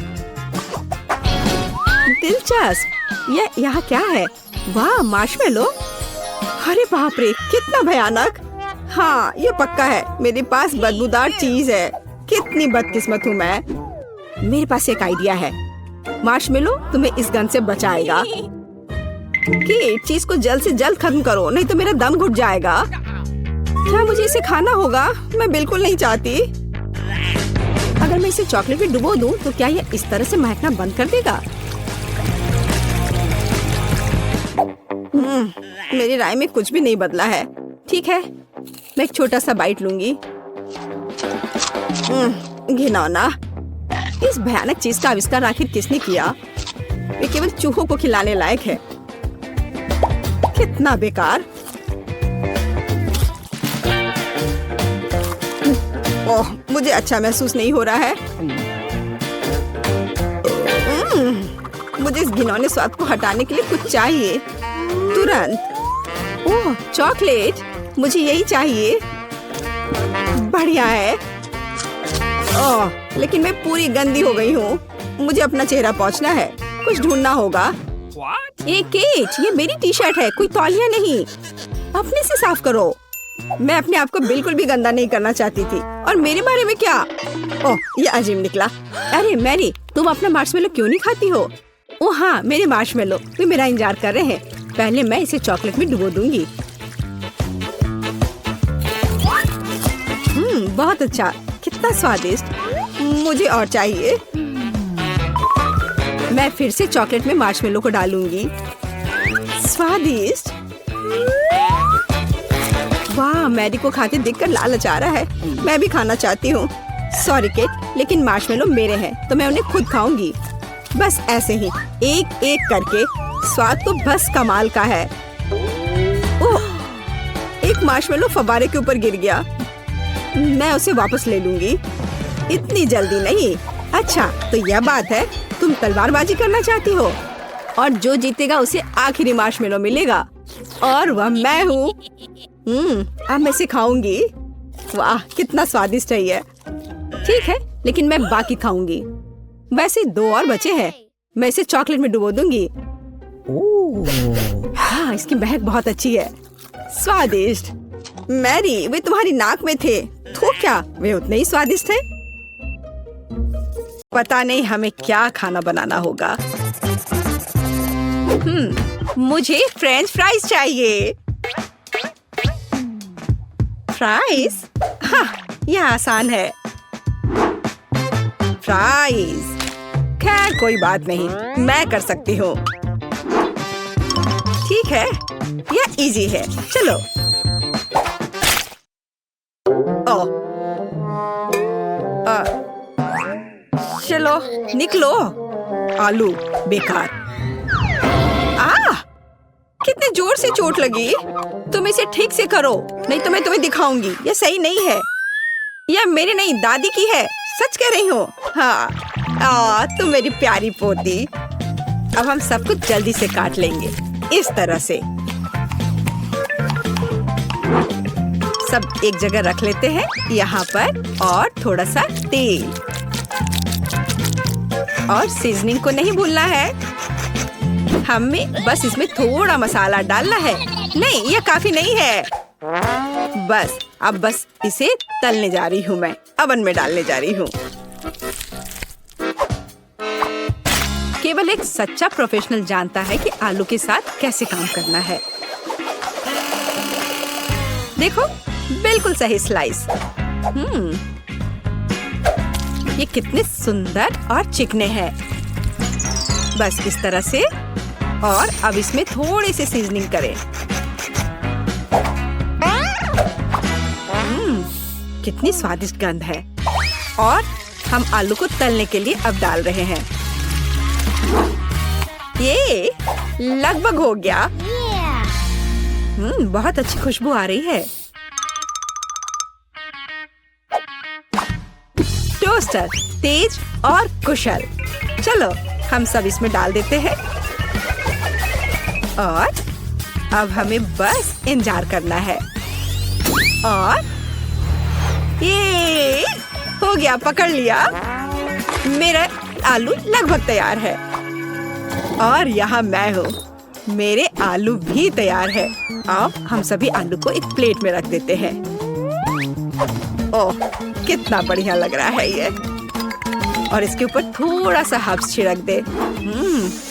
दिलचस्प। यह यहाँ क्या है? वाह, मार्शमेलो। अरे बाप रे, कितना भयानक। हाँ, ये पक्का है। मेरे पास बदबूदार चीज है। कितनी बदकिस्मत हूँ मैं। मेरे पास एक आइडिया है। मार्शमेलो तुम्हें इस गन से बचाएगा। कि चीज को जल्द से जल्द खत्म करो, नहीं तो मेरा दम घुट जाएगा। क्या मुझे इसे खाना होगा? मैं बिल्कुल नहीं चाहती। अगर मैं इसे चॉकलेट में डुबो दूं, तो क्या यह इस तरह से महकना बंद कर देगा? मेरी राय में कुछ भी नहीं बदला है। ठीक है, मैं एक छोटा सा बाइट लूंगी। घिनौना। इस भयानक चीज का आविष्कार आखिर किसने किया? ये केवल चूहों को खिलाने लायक है। कितना बेकार। ओह, मुझे अच्छा महसूस नहीं हो रहा है। मुझे इस घिनौने स्वाद को हटाने के लिए कुछ चाहिए तुरंत। ओह, चॉकलेट, मुझे यही चाहिए। बढ़िया है। ओह, लेकिन मैं पूरी गंदी हो गई हूँ। मुझे अपना चेहरा पोंछना है। कुछ ढूंढना होगा। ये केट, ये मेरी टी शर्ट है, कोई तौलिया नहीं। अपने से साफ करो। मैं अपने आप को बिल्कुल भी गंदा नहीं करना चाहती थी। और मेरे बारे में क्या? ओह, ये अजीब निकला। अरे मैरी, तुम अपना मार्शमेलो क्यों नहीं खाती हो? ओह हाँ, मेरे मार्शमेलो वे मेरा इंतजार कर रहे हैं। पहले मैं इसे चॉकलेट में डुबो दूंगी। बहुत अच्छा, कितना स्वादिष्ट। मुझे और चाहिए। मैं फिर से चॉकलेट में मार्शमेलो को डालूंगी। स्वादिष्ट। वाह, मैरी को खाते देखकर लालच आ रहा है। मैं भी खाना चाहती हूँ। सॉरी केट, लेकिन मार्शमेलो मेरे हैं तो मैं उन्हें खुद खाऊंगी। बस ऐसे ही, एक एक करके। स्वाद तो बस कमाल का है। ओह, एक मार्शमेलो फव्वारे के ऊपर गिर गया। मैं उसे वापस ले लूंगी। इतनी जल्दी नहीं। अच्छा, तो यह बात है, तुम तलवारबाजी करना चाहती हो और जो जीतेगा उसे आखिरी मार्शमेलो मिलेगा और वह मैं हूँ। अब मैं इसे खाऊंगी। वाह, कितना स्वादिष्ट है यह। ठीक है, लेकिन मैं बाकी खाऊंगी। वैसे 2 और बचे हैं। मैं इसे चॉकलेट में डुबो दूंगी। हाँ, इसकी महक बहुत अच्छी है। स्वादिष्ट। मैरी, वे तुम्हारी नाक में थे। तो क्या वे उतने ही स्वादिष्ट थे? पता नहीं हमें क्या खाना बनाना होगा। मुझे फ्रेंच फ्राइज चाहिए। फ्राइज? हाँ, यह आसान है। फ्राइज। खैर, कोई बात नहीं, मैं कर सकती हूँ। ठीक है, यह इजी है। चलो। चलो, निकलो। आलू बेकार। कितने जोर से चोट लगी। तुम इसे ठीक से करो, नहीं तो मैं तुम्हें दिखाऊंगी। यह सही नहीं है। यह मेरी नहीं, दादी की है। सच कह रही हूँ। हाँ, तुम मेरी प्यारी पोती। अब हम सब कुछ जल्दी से काट लेंगे, इस तरह से। सब एक जगह रख लेते हैं यहाँ पर, और थोड़ा सा तेल, और सीजनिंग को नहीं भूलना है। हमें बस इसमें थोड़ा मसाला डालना है। नहीं, यह काफी नहीं है। बस इसे तलने जा रही हूँ मैं, अवन में डालने जा रही हूँ। केवल एक सच्चा प्रोफेशनल जानता है कि आलू के साथ कैसे काम करना है। देखो, बिल्कुल सही स्लाइस। ये कितने सुंदर और चिकने हैं। बस इस तरह से। और अब इसमें थोड़ी सी सीजनिंग करें। कितनी स्वादिष्ट गंध है। और हम आलू को तलने के लिए अब डाल रहे हैं। ये लगभग हो गया। बहुत अच्छी खुशबू आ रही है। टोस्टर तेज और कुशल। चलो हम सब इसमें डाल देते हैं। और अब हमें बस इंतजार करना है। और ये हो गया, पकड़ लिया। मेरा आलू लगभग तैयार है। और यहाँ मैं हूँ, मेरे आलू भी तैयार है। अब हम सभी आलू को एक प्लेट में रख देते हैं। ओह, कितना बढ़िया लग रहा है ये। और इसके ऊपर थोड़ा सा हर्ब्स छिड़क दे।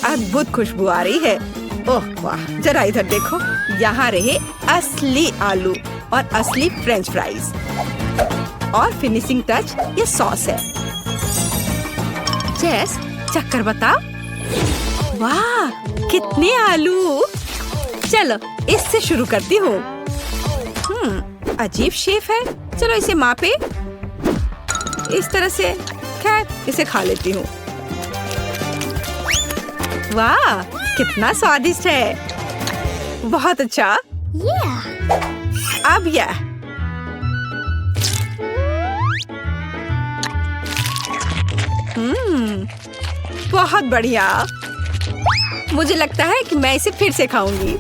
अद्भुत खुशबू आ रही है। ओह वाह, जरा इधर देखो। यहाँ रहे असली आलू और असली फ्रेंच फ्राइज। और फिनिशिंग टच ये सॉस है। जेस, चक्कर बताओ। वाह, कितने आलू। चलो इससे शुरू करती हूँ। अजीब शेप है। चलो इसे मापे। इस तरह से। खैर, इसे खा लेती हूँ। वाह, कितना स्वादिष्ट है। बहुत अच्छा। अब यह बहुत बढ़िया। मुझे लगता है कि मैं इसे फिर से खाऊंगी।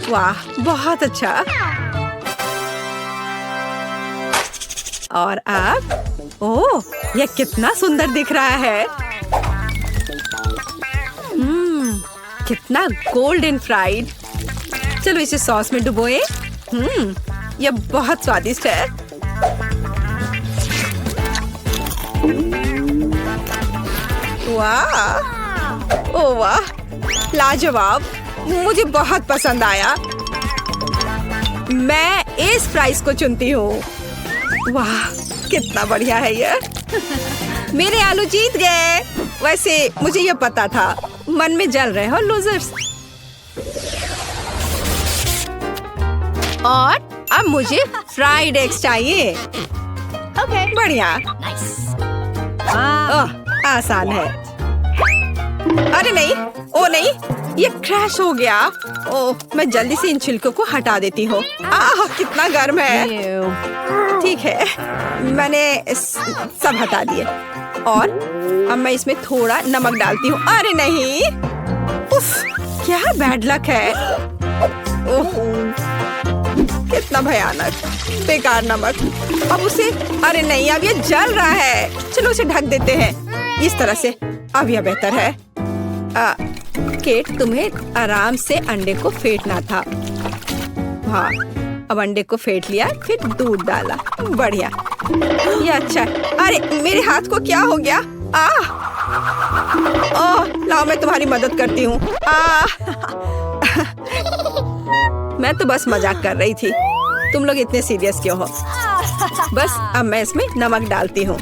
वाह, बहुत अच्छा। और अब, ओह, यह कितना सुंदर दिख रहा है। कितना गोल्डन फ्राइड। चलो इसे सॉस में डुबोए। यह बहुत स्वादिष्ट है। वाह, ओह वाह, लाजवाब। मुझे बहुत पसंद आया। मैं इस प्राइस को चुनती हूँ। वाह, कितना बढ़िया है ये। मेरे आलू जीत गए। वैसे मुझे ये पता था। मन में जल रहे हो लूजर्स। और अब मुझे फ्राइड एग्स चाहिए। बढ़िया। आसान है। अरे नहीं, ओ नहीं, ये क्रैश हो गया। ओह, मैं जल्दी से इन छिलकों को हटा देती हूँ। कितना गर्म है। ठीक है, मैंने सब हटा दिए। और अब मैं इसमें थोड़ा नमक डालती हूँ। अरे नहीं, उफ, क्या बैड लक है। ओह, कितना भयानक, बेकार नमक। अब उसे, अरे नहीं, अब ये जल रहा है। चलो उसे ढक देते हैं इस तरह से। अब यह बेहतर है। केट, तुम्हें आराम से अंडे को फेंटना था। हाँ, अब अंडे को फेंट लिया, फिर दूध डाला। बढ़िया, ये अच्छा। अरे मेरे हाथ को क्या हो गया? ओह, लाओ मैं तुम्हारी मदद करती हूँ। मैं तो बस मजाक कर रही थी। तुम लोग इतने सीरियस क्यों हो? बस अब मैं इसमें नमक डालती हूँ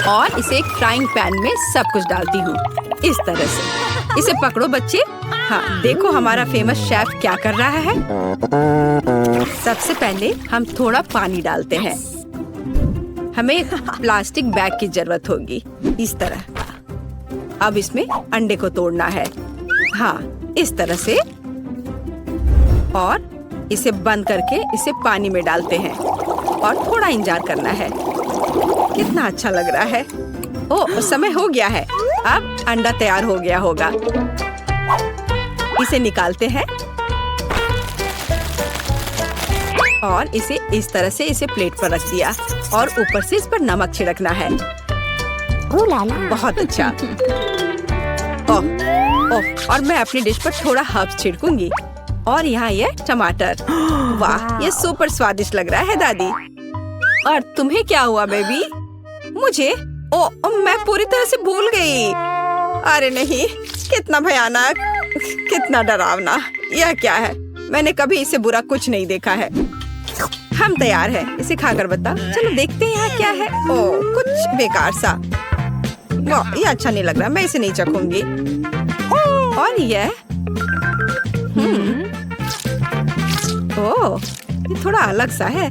और इसे एक फ्राइंग पैन में सब कुछ डालती हूँ इस तरह से। इसे पकड़ो बच्चे। हाँ, देखो हमारा फेमस शेफ क्या कर रहा है। सबसे पहले हम थोड़ा पानी डालते हैं। हमें एक प्लास्टिक बैग की जरूरत होगी इस तरह। अब इसमें अंडे को तोड़ना है। हाँ, इस तरह से। और इसे बंद करके इसे पानी में डालते हैं और थोड़ा इंतजार करना है। कितना अच्छा लग रहा है। ओ, समय हो गया है। अब अंडा तैयार हो गया होगा। इसे निकालते हैं और इसे इस तरह से इसे प्लेट पर रख दिया और ऊपर से इस पर नमक छिड़कना है। बहुत अच्छा। ओह, ओह, और मैं अपनी डिश पर थोड़ा हर्ब्स छिड़कूंगी और यहाँ ये टमाटर। वाह, ये सुपर स्वादिष्ट लग रहा है दादी। और तुम्हें क्या हुआ बेबी? मुझे? ओ, मैं पूरी तरह से भूल गई। अरे नहीं, कितना भयानक, कितना डरावना। यह क्या है? मैंने कभी इससे बुरा कुछ नहीं देखा है। हम तैयार हैं। इसे खाकर बताओ। चलो देखते हैं यहाँ क्या है। ओ, कुछ बेकार सा। वाह, ये अच्छा नहीं लग रहा। मैं इसे नहीं चखूंगी। और यह ओह, ये थोड़ा अलग सा है।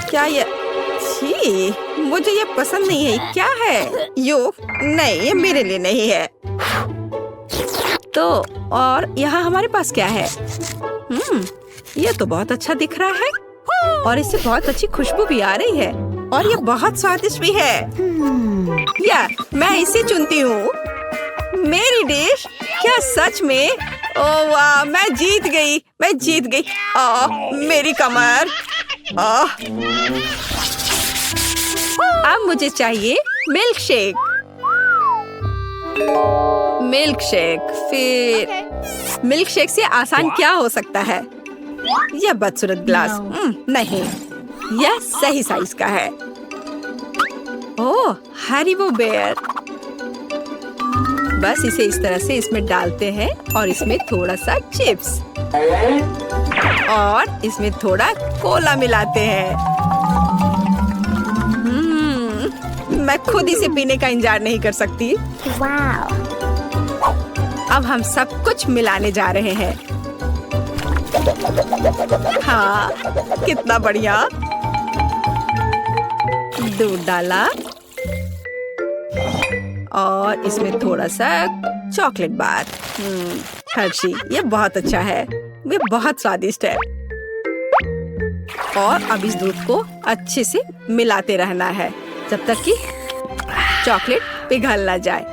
क्या ये? छी, मुझे ये पसंद नहीं है। क्या है? यो, नहीं, ये मेरे लिए नहीं है। तो और यहाँ हमारे पास क्या है? ये तो बहुत अच्छा दिख रहा है और इससे बहुत अच्छी खुशबू भी आ रही है और ये बहुत स्वादिष्ट भी है। या मैं इसे चुनती हूँ। मेरी डिश। क्या सच में? ओह वाह, मैं जीत गई। मैं जीत गई। मेरी कमर। अब मुझे चाहिए मिल्क शेक। Milk shake. फिर मिल्क शेक से आसान क्या हो सकता है? यह बदसूरत ग्लास। नहीं, यह सही साइज का है। ओह, हरीबो बेयर। बस इसे इस तरह से इसमें डालते हैं और इसमें थोड़ा सा चिप्स और इसमें थोड़ा कोला मिलाते हैं। मैं खुद इसे पीने का इंतजार नहीं कर सकती। अब हम सब कुछ मिलाने जा रहे हैं। हाँ, कितना बढ़िया। दूध डाला और इसमें थोड़ा सा चॉकलेट बार। हर्शी, ये बहुत अच्छा है। ये बहुत स्वादिष्ट है। और अब इस दूध को अच्छे से मिलाते रहना है जब तक कि चॉकलेट पिघल ना जाए।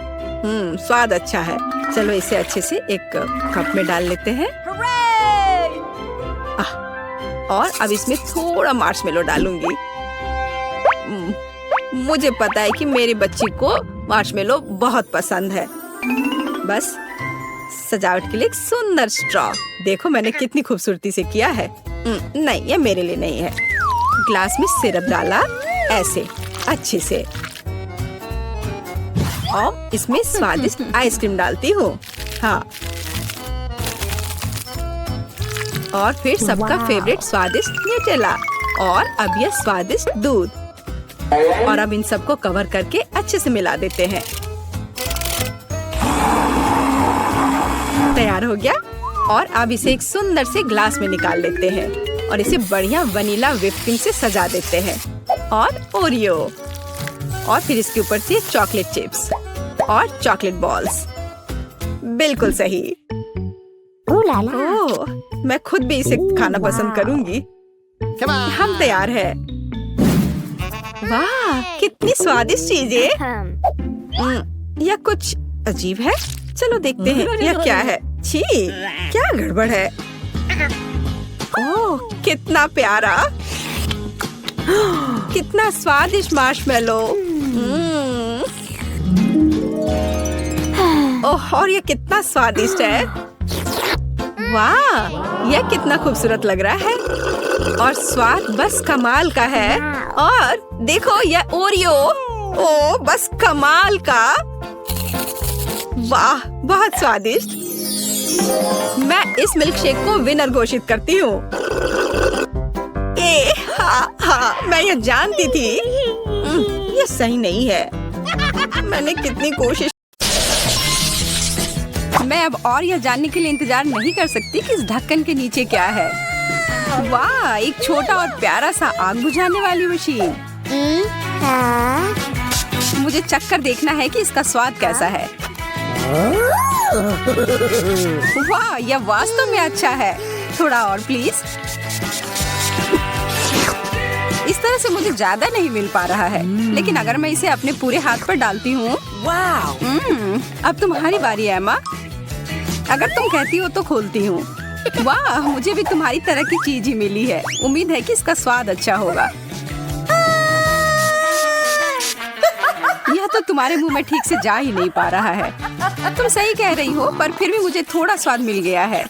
स्वाद अच्छा है। चलो इसे अच्छे से एक कप में डाल लेते हैं। और अब इसमें थोड़ा मार्शमेलो डालूंगी। मुझे पता है कि मेरी बच्ची को मार्शमेलो बहुत पसंद है। बस सजावट के लिए एक सुंदर स्ट्रॉ। देखो मैंने कितनी खूबसूरती से किया है। नहीं, ये मेरे लिए नहीं है। ग्लास में सिरप डाला ऐसे अच्छे से और इसमें स्वादिष्ट आइसक्रीम डालती हूँ। हाँ, और फिर सबका फेवरेट स्वादिष्ट न्यूटेला और अब यह स्वादिष्ट दूध। और अब इन सबको कवर करके अच्छे से मिला देते हैं। तैयार हो गया। और अब इसे एक सुंदर से ग्लास में निकाल लेते हैं और इसे बढ़िया वनीला व्हिप क्रीम से सजा देते हैं और ओरियो और फिर इसके ऊपर से चॉकलेट चिप्स और चॉकलेट बॉल्स। बिल्कुल सही। ओह, मैं खुद भी इसे खाना पसंद करूंगी। हम तैयार हैं। वाह, कितनी स्वादिष्ट चीजें। यह कुछ अजीब है। चलो देखते हैं यह क्या है। छी, क्या गड़बड़ है? ओह, कितना प्यारा, कितना स्वादिष्ट मार्शमेलो। ओह, और यह कितना स्वादिष्ट है। वाह, यह कितना खूबसूरत लग रहा है और स्वाद बस कमाल का है। और देखो यह ओरियो। ओह, बस कमाल का। वाह, बहुत स्वादिष्ट। मैं इस मिल्क शेक को विनर घोषित करती हूँ। हाँ, मैं ये जानती थी। ये सही नहीं है। मैंने कितनी कोशिश। मैं अब और यह जानने के लिए इंतजार नहीं कर सकती कि इस ढक्कन के नीचे क्या है। वाह, एक छोटा और प्यारा सा आग बुझाने वाली मशीन। मुझे चक्कर देखना है कि इसका स्वाद कैसा है। वाह, यह वास्तव में अच्छा है। थोड़ा और प्लीज। इस तरह से मुझे ज्यादा नहीं मिल पा रहा है, लेकिन अगर मैं इसे अपने पूरे हाथ पर डालती हूँ। अब तुम्हारी बारी है एमा। अगर तुम कहती हो तो खोलती हूँ। वाह, मुझे भी तुम्हारी तरह की चीज ही मिली है। उम्मीद है कि इसका स्वाद अच्छा होगा। यह तो तुम्हारे मुंह में ठीक से जा ही नहीं पा रहा है। तुम सही कह रही हो, पर फिर भी मुझे थोड़ा स्वाद मिल गया है।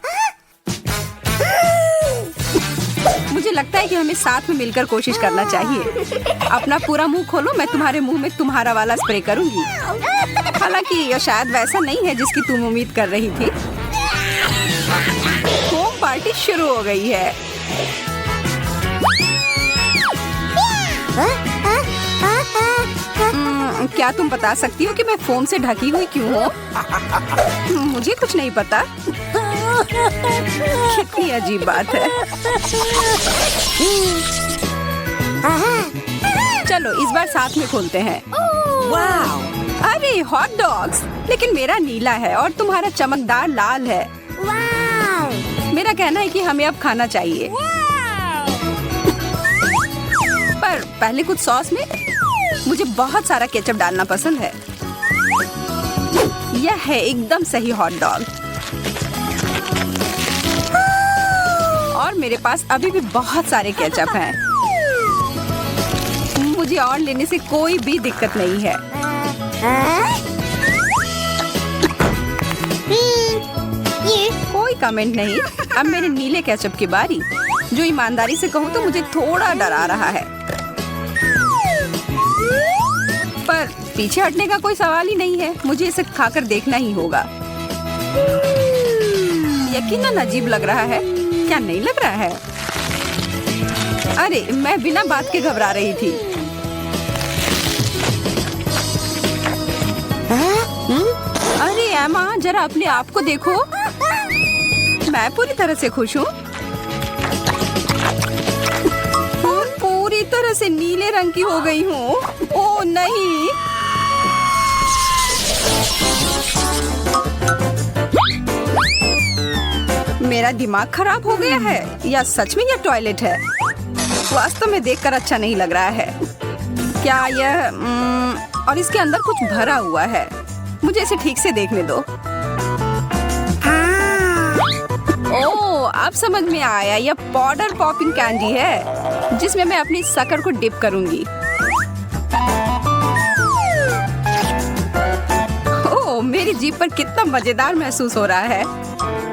मुझे लगता है कि हमें साथ में मिलकर कोशिश करना चाहिए। अपना पूरा मुंह खोलो, मैं तुम्हारे मुंह में तुम्हारा वाला स्प्रे करूंगी। हालांकि यह शायद वैसा नहीं है जिसकी तुम उम्मीद कर रही थी। होम पार्टी शुरू हो गई है। क्या तुम बता सकती हो कि मैं फोम से ढकी हुई क्यों हूँ? मुझे कुछ नहीं पता। कितनी अजीब बात है। चलो इस बार साथ में खोलते हैं। अरे हॉट डॉग्स, लेकिन मेरा नीला है और तुम्हारा चमकदार लाल है। मेरा कहना है कि हमें अब खाना चाहिए। पर पहले कुछ सॉस में मुझे बहुत सारा केचप डालना पसंद है। यह है एकदम सही हॉट डॉग। और मेरे पास अभी भी बहुत सारे केचप हैं। मुझे और लेने से कोई भी दिक्कत नहीं है। कोई कमेंट नहीं। अब मेरे नीले केचप की बारी। जो ईमानदारी से कहूँ तो मुझे थोड़ा डरा रहा है, पर पीछे हटने का कोई सवाल ही नहीं है। मुझे इसे खाकर देखना ही होगा। यकीनन अजीब लग रहा है, क्या नहीं लग रहा है? अरे मैं बिना बात के घबरा रही थी। अरे एमा, जरा अपने आप को देखो। मैं पूरी तरह से खुश हूँ। पूरी तरह से नीले रंग की हो गई हूँ। ओह नहीं। मेरा दिमाग खराब हो गया है या सच में यह टॉयलेट है? वास्तव में देखकर अच्छा नहीं लग रहा है। क्या यह और इसके अंदर कुछ भरा हुआ है। मुझे इसे ठीक से देखने दो। ओह, अब समझ में आया। यह पाउडर पॉपिंग कैंडी है जिसमें मैं अपनी शक्कर को डिप करूंगी। ओह, मेरी जीभ पर कितना मजेदार महसूस हो रहा है।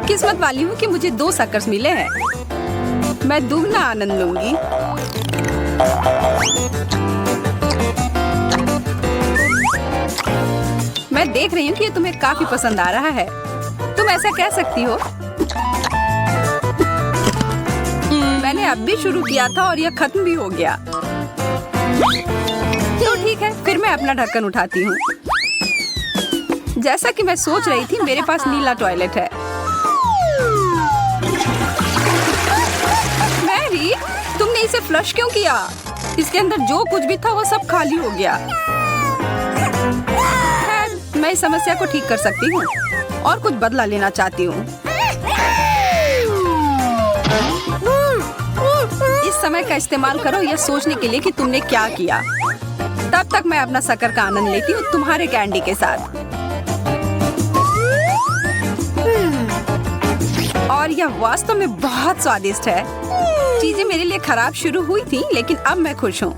किस्मत वाली हूँ कि मुझे 2 शक्कर्स मिले हैं। मैं दुगना आनंद लूंगी। मैं देख रही हूँ कि ये तुम्हें काफी पसंद आ रहा है। तुम ऐसा कह सकती हो। मैंने अब भी शुरू किया था और यह खत्म भी हो गया। तो ठीक है, फिर मैं अपना ढक्कन उठाती हूँ। जैसा कि मैं सोच रही थी, मेरे पास नीला टॉयलेट है। मैरी, तुमने इसे फ्लश क्यों किया? इसके अंदर जो कुछ भी था वो सब खाली हो गया। मैं इस समस्या को ठीक कर सकती हूँ और कुछ बदला लेना चाहती हूँ। इस समय का इस्तेमाल करो यह सोचने के लिए कि तुमने क्या किया। तब तक मैं अपना शक्कर का आनंद लेती हूँ तुम्हारे कैंडी के साथ। और यह वास्तव में बहुत स्वादिष्ट है। चीजें मेरे लिए खराब शुरू हुई थी, लेकिन अब मैं खुश हूँ।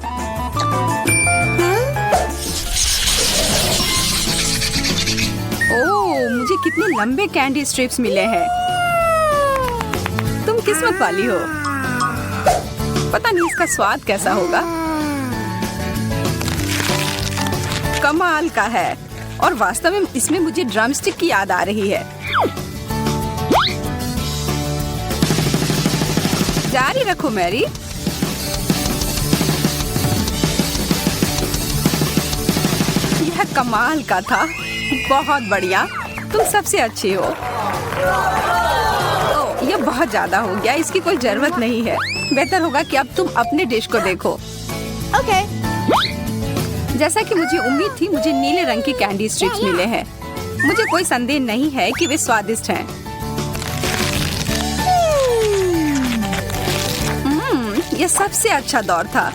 ओह, मुझे कितने लंबे कैंडी स्ट्रिप्स मिले हैं। तुम किस्मत वाली हो। पता नहीं इसका स्वाद कैसा होगा। कमाल का है। और वास्तव में इसमें मुझे ड्रमस्टिक की याद आ रही है। जारी रखो मैरी। यह कमाल का था। बहुत बढ़िया, तुम सबसे अच्छी हो। ओह, यह बहुत ज्यादा हो गया। इसकी कोई जरूरत नहीं है। बेहतर होगा कि अब तुम अपने डिश को देखो। ओके। जैसा कि मुझे उम्मीद थी, मुझे नीले रंग की कैंडी स्ट्रिप्स मिले हैं। मुझे कोई संदेह नहीं है कि वे स्वादिष्ट हैं। यह सबसे अच्छा दौर था।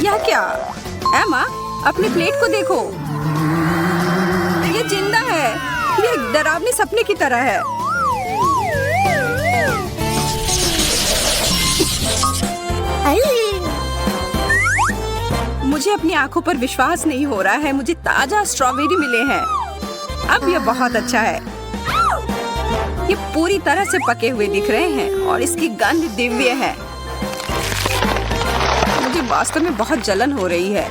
यह क्या? एमा, अपनी प्लेट को देखो। ये जिंदा है। ये डरावने सपने की तरह है। मुझे अपनी आंखों पर विश्वास नहीं हो रहा है। मुझे ताजा स्ट्रॉबेरी मिले हैं। अब यह बहुत अच्छा है। ये पूरी तरह से पके हुए दिख रहे हैं और इसकी गंध दिव्य है। मुझे वास्तव में बहुत जलन हो रही है।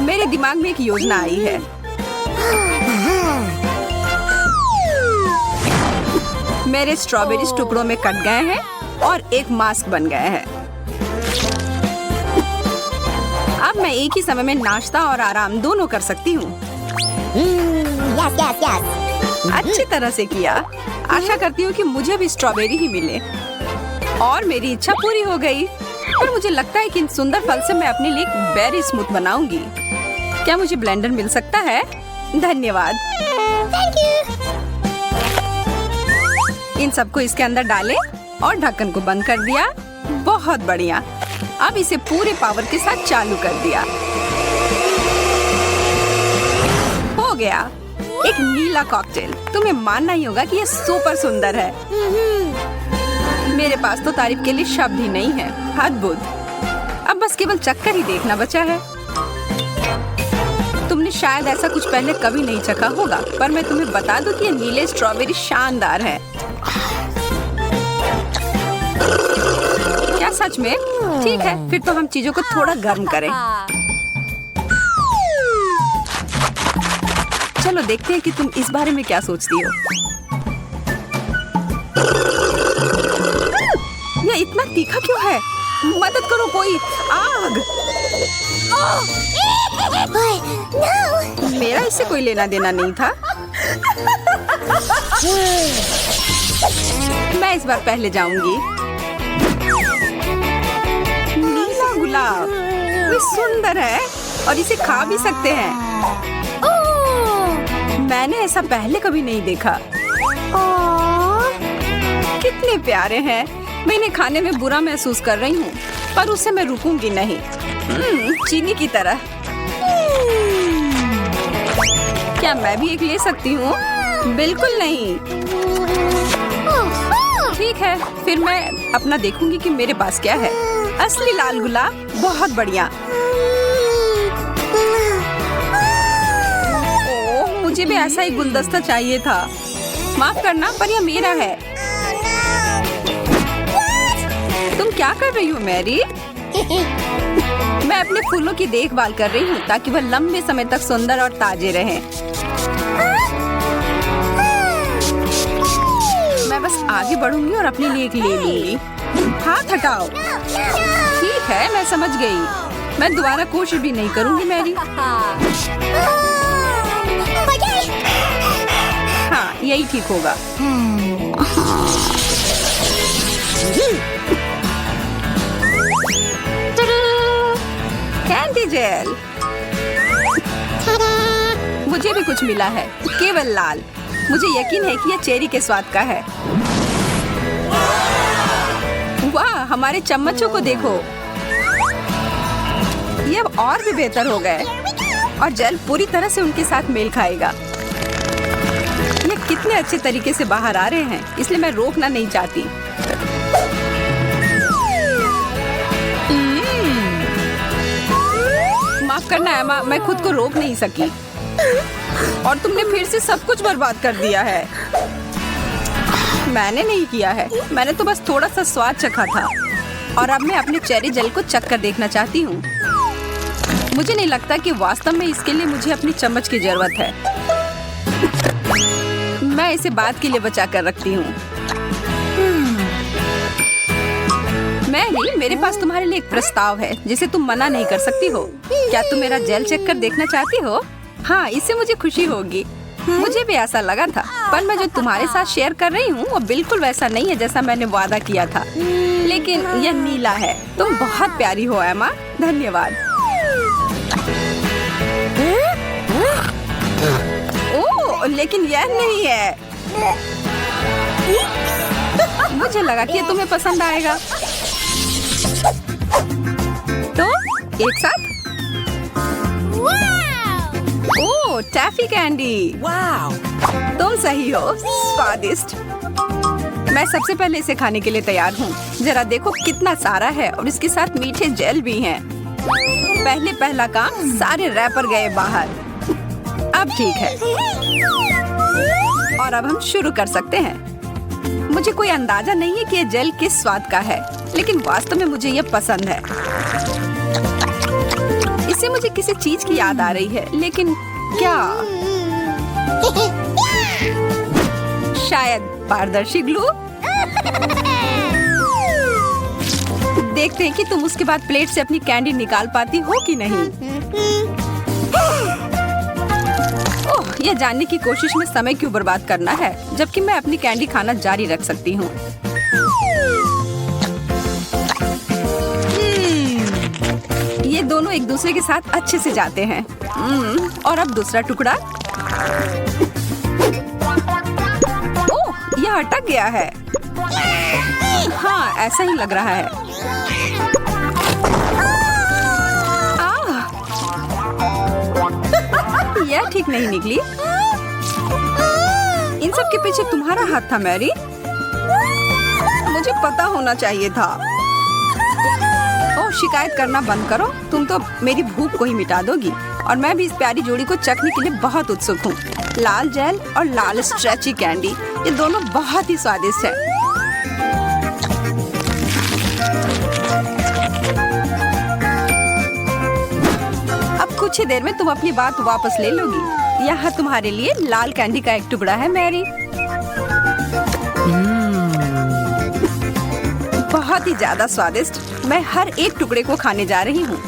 मेरे दिमाग में एक योजना आई है। मेरे स्ट्रॉबेरीज टुकड़ों में कट गए हैं और एक मास्क बन गए हैं। अब मैं एक ही समय में नाश्ता और आराम दोनों कर सकती हूँ। अच्छी तरह से किया। आशा करती हूँ कि मुझे भी स्ट्रॉबेरी ही मिले। और मेरी इच्छा पूरी हो गई। पर मुझे लगता है कि इन सुंदर फल से मैं अपने लिए एक बेरी स्मूथ बनाऊंगी। क्या मुझे ब्लेंडर मिल सकता है? धन्यवाद। इन सबको इसके अंदर डालें और ढक्कन को बंद कर दिया। बहुत बढ़िया। अब इसे पूरे पावर के साथ चालू कर दिया। हो गया, एक नीला कॉकटेल। तुम्हें मानना ही होगा कि यह सुपर सुंदर है। मेरे पास तो तारीफ के लिए शब्द ही नहीं है। अद्भुत। अब बस केवल चक्कर ही देखना बचा है। तुमने शायद ऐसा कुछ पहले कभी नहीं चखा होगा, पर मैं तुम्हें बता दूं कि ये नीले स्ट्रॉबेरी शानदार है। क्या सच में? ठीक है, फिर तो हम चीजों को थोड़ा गर्म करें। चलो देखते हैं कि तुम इस बारे में क्या सोचती हो। यह इतना तीखा क्यों है? मदद करो कोई। आग! मेरा इससे कोई लेना देना नहीं था। मैं इस बार पहले जाऊंगी। नीला गुलाब, ये सुंदर है और इसे खा भी सकते हैं। मैंने ऐसा पहले कभी नहीं देखा। कितने प्यारे हैं। मैं इन्हें खाने में बुरा महसूस कर रही हूँ, पर उससे मैं रुकूंगी नहीं। चीनी की तरह। क्या मैं भी एक ले सकती हूँ? बिल्कुल नहीं। ठीक है, फिर मैं अपना देखूंगी कि मेरे पास क्या है। असली लाल गुलाब, बहुत बढ़िया। ओह, मुझे भी ऐसा ही गुलदस्ता चाहिए था। माफ करना, पर यह मेरा है। तुम क्या कर रही हो मैरी? मैं अपने फूलों की देखभाल कर रही हूँ ताकि वह लंबे समय तक सुंदर और ताजे रहें। मैं बस आगे बढ़ूंगी और अपने लिए एक ले लूंगी। हाथ हटाओ। ठीक है, मैं समझ गई। मैं दोबारा कोशिश भी नहीं करूंगी मैरी। हाँ, यही ठीक होगा। Candy gel. मुझे भी कुछ मिला है, केवल लाल। मुझे यकीन है कि यह चेरी के स्वाद का है। वाह, हमारे चम्मचों को देखो। ये अब और भी बेहतर हो गए और जेल पूरी तरह से उनके साथ मेल खाएगा। ये कितने अच्छे तरीके से बाहर आ रहे हैं, इसलिए मैं रोकना नहीं चाहती। माफ करना एमा, मैं खुद को रोक नहीं सकी और तुमने फिर से सब कुछ बर्बाद कर दिया है। मैंने नहीं किया है, मैंने तो बस थोड़ा सा स्वाद चखा था और अब मैं अपने चेरी जेल को चख कर देखना चाहती हूँ। मुझे नहीं लगता कि वास्तव में इसके लिए मुझे अपनी चम्मच की जरूरत है। मैं इसे बाद के लिए बचा कर रखती हूँ। मैरी, मेरे पास तुम्हारे लिए एक प्रस्ताव है जिसे तुम मना नहीं कर सकती हो। क्या तुम मेरा जेल चेक कर देखना चाहती हो? हाँ, इससे मुझे खुशी होगी। मुझे भी ऐसा लगा था, पर मैं जो तुम्हारे साथ शेयर कर रही हूँ वो बिल्कुल वैसा नहीं है जैसा मैंने वादा किया था। लेकिन यह नीला है। तुम बहुत प्यारी हो एमा। धन्यवाद। ओह, लेकिन यह नहीं है। मुझे लगा कि ये तुम्हें पसंद आएगा। तो एक साथ। ओह, टैफी कैंडी। वाव, तुम सही हो, स्वादिष्ट। मैं सबसे पहले इसे खाने के लिए तैयार हूँ। जरा देखो कितना सारा है और इसके साथ मीठे जेल भी हैं। पहला काम, सारे रैपर गए बाहर। अब ठीक है और अब हम शुरू कर सकते हैं। मुझे कोई अंदाजा नहीं है कि ये जेल किस स्वाद का है, लेकिन वास्तव में मुझे ये पसंद है। इससे मुझे किसी चीज की याद आ रही है, लेकिन क्या? शायद पारदर्शी ग्लू। देखते हैं कि तुम उसके बाद प्लेट से अपनी कैंडी निकाल पाती हो कि नहीं। ओह, यह जानने की कोशिश में समय क्यों बर्बाद करना है, जबकि मैं अपनी कैंडी खाना जारी रख सकती हूँ। ये दोनों एक दूसरे के साथ अच्छे से जाते हैं। और अब दूसरा टुकड़ा। ओह, यह अटक गया है। हाँ, ऐसा ही लग रहा है। यह ठीक नहीं निकली। इन सब के पीछे तुम्हारा हाथ था मैरी। मुझे पता होना चाहिए था। ओह, शिकायत करना बंद करो। तुम तो मेरी भूख को ही मिटा दोगी। और मैं भी इस प्यारी जोड़ी को चखने के लिए बहुत उत्सुक हूँ। लाल जेल और लाल स्ट्रेची कैंडी, ये दोनों बहुत ही स्वादिष्ट है। अब कुछ ही देर में तुम अपनी बात वापस ले लोगी। यहाँ तुम्हारे लिए लाल कैंडी का एक टुकड़ा है मैरी। बहुत ही ज्यादा स्वादिष्ट। मैं हर एक टुकड़े को खाने जा रही हूँ।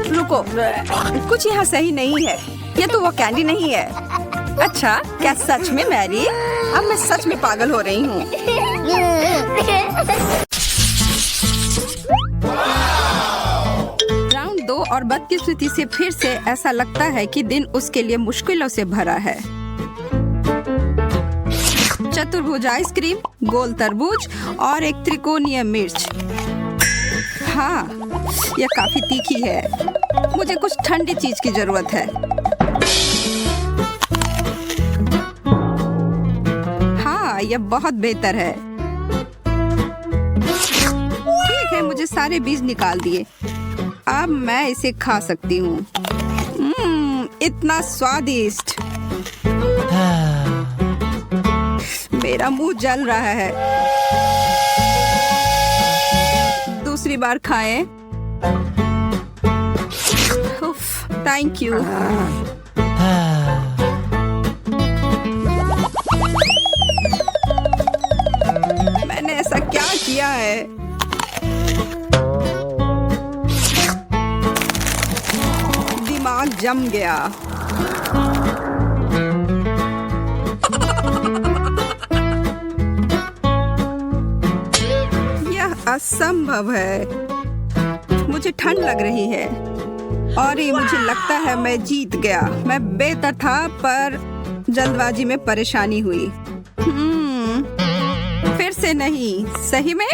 रुको, कुछ यहाँ सही नहीं है। ये तो वो कैंडी नहीं है। अच्छा, क्या सच में मैरी? अब मैं सच में पागल हो रही हूँ। राउंड 2 और बदकिस्मती से फिर से ऐसा लगता है कि दिन उसके लिए मुश्किलों से भरा है। चतुर्भुज आइसक्रीम, गोल तरबूज और एक त्रिकोणीय मिर्च। हाँ, यह काफी तीखी है। मुझे कुछ ठंडी चीज की जरूरत है। हाँ, यह बहुत बेहतर है। ठीक है, मुझे सारे बीज निकाल दिए। अब मैं इसे खा सकती हूँ। इतना स्वादिष्ट। मेरा मुंह जल रहा है। दूसरी बार खाएं। Thank you. मैंने ऐसा क्या किया है? दिमाग जम गया। यह असंभव है। मुझे ठंड लग रही है और ये मुझे लगता है मैं जीत गया। मैं बेहतर था, पर जल्दबाजी में परेशानी हुई। फिर से नहीं। सही में?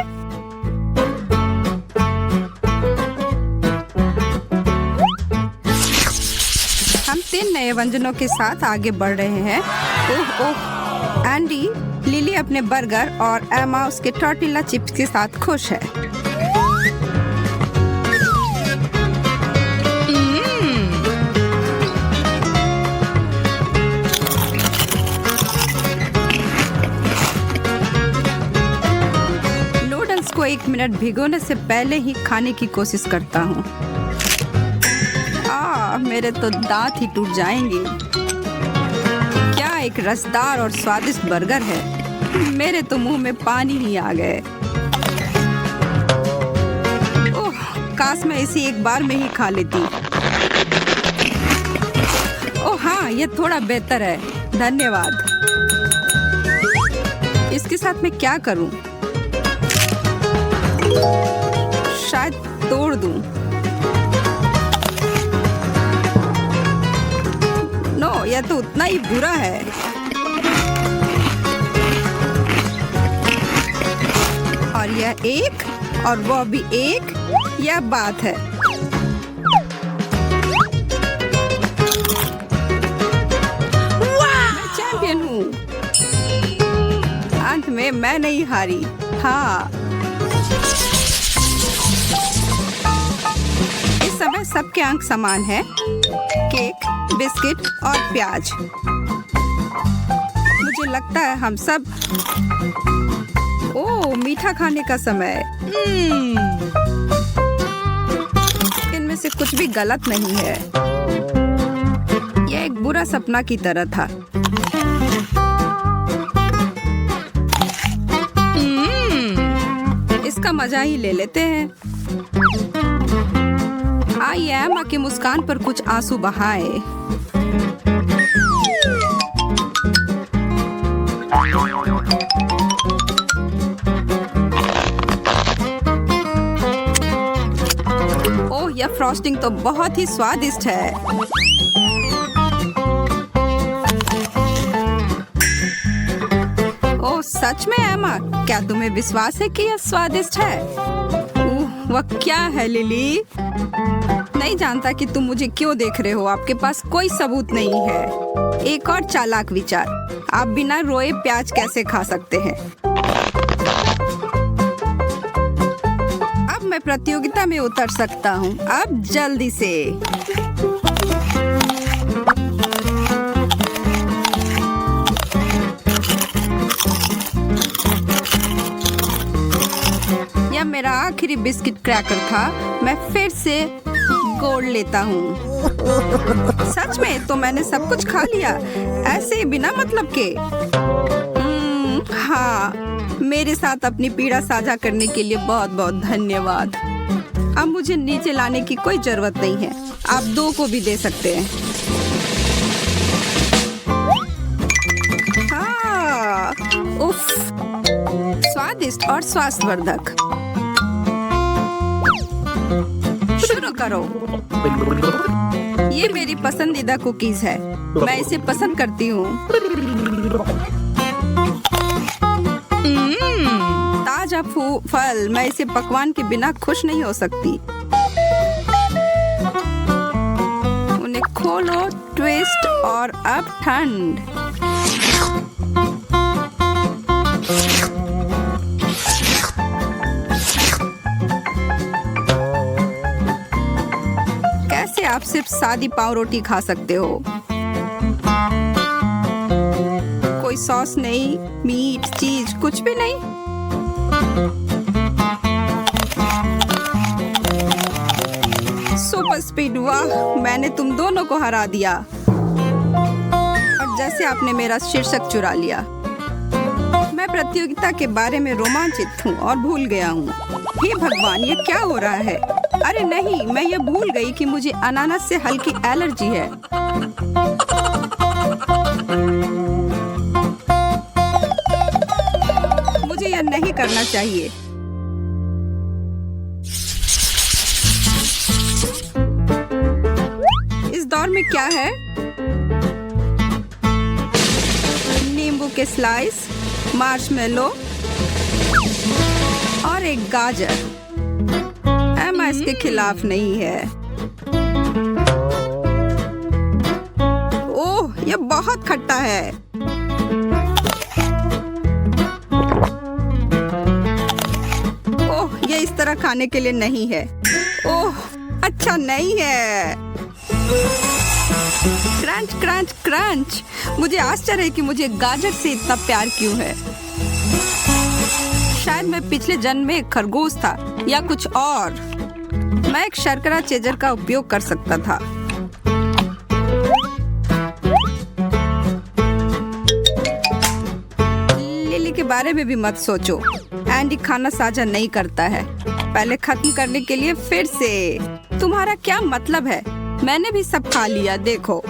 हम 3 नए व्यंजनों के साथ आगे बढ़ रहे हैं। ओह ओह, एंडी, लिली अपने बर्गर और एमा उसके टॉर्टिला चिप्स के साथ खुश है। नूडल्स को 1 मिनट भिगोने से पहले ही खाने की कोशिश करता हूँ। मेरे तो दांत ही टूट जाएंगे। क्या एक रसदार और स्वादिष्ट बर्गर है। मेरे तो मुंह में पानी ही आ गए। ओह, काश मैं इसे एक बार में ही खा लेती। ओह हाँ, ये थोड़ा बेहतर है। धन्यवाद। इसके साथ मैं क्या करूं? शायद तोड़ दूं। बुरा है। और यह एक और वह भी एक, यह बात है। मैं चैंपियन हूँ। अंत में मैं नहीं हारी। हाँ, इस समय सबके अंक समान हैं। केक, बिस्किट और प्याज। मुझे लगता है हम सब। ओह, मीठा खाने का समय। इनमें से कुछ भी गलत नहीं है। यह एक बुरा सपना की तरह था। इसका मजा ही ले लेते हैं। आइए एम्मा की मुस्कान पर कुछ आंसू बहाए। ओह, यह फ्रॉस्टिंग तो बहुत ही स्वादिष्ट है। ओह, सच में एम्मा, क्या तुम्हें विश्वास है कि यह स्वादिष्ट है? वह क्या है लिली? नहीं जानता कि तुम मुझे क्यों देख रहे हो। आपके पास कोई सबूत नहीं है। एक और चालाक विचार, आप बिना रोए प्याज कैसे खा सकते हैं? अब मैं प्रतियोगिता में उतर सकता हूँ। अब जल्दी से। यह मेरा आखिरी बिस्किट क्रैकर था। मैं फिर से गोल्ड लेता हूँ। सच में? तो मैंने सब कुछ खा लिया ऐसे बिना मतलब के। हाँ, मेरे साथ अपनी पीड़ा साझा करने के लिए बहुत बहुत धन्यवाद। अब मुझे नीचे लाने की कोई जरूरत नहीं है। आप दो को भी दे सकते हैं। हाँ, उफ, स्वादिष्ट और स्वास्थ्यवर्धक। शुरू करो। ये मेरी पसंदीदा कुकीज है। मैं इसे पसंद करती हूँ। ताजा फल। मैं इसे पकवान के बिना खुश नहीं हो सकती। उन्हें खोलो, ट्विस्ट और अब ठंड। कैसे आप सिर्फ सादी पाव रोटी खा सकते हो? कोई सॉस नहीं, मीट, चीज, कुछ भी नहीं। सुपर स्पीड, वाह, मैंने तुम दोनों को हरा दिया। और जैसे आपने मेरा शीर्षक चुरा लिया। मैं प्रतियोगिता के बारे में रोमांचित हूँ और भूल गया हूँ। हे भगवान, ये क्या हो रहा है? अरे नहीं, मैं ये भूल गई कि मुझे अनानास से हल्की एलर्जी है। मुझे यह नहीं करना चाहिए। इस दौर में क्या है? नींबू के स्लाइस, मार्शमेलो और एक गाजर। एम्मा इसके खिलाफ नहीं है। ओह, यह बहुत खट्टा है। ओह, यह इस तरह खाने के लिए नहीं है। ओह, अच्छा नहीं है। Crunch crunch crunch. मुझे आश्चर्य है कि मुझे गाजर से इतना प्यार क्यों है। शायद मैं पिछले जन्म में एक खरगोश था या कुछ और। मैं एक शर्करा चेजर का उपयोग कर सकता था। लिली के बारे में भी मत सोचो। एंडी खाना साझा नहीं करता है। पहले खत्म करने के लिए फिर से। तुम्हारा क्या मतलब है? मैंने भी सब खा लिया, देखो।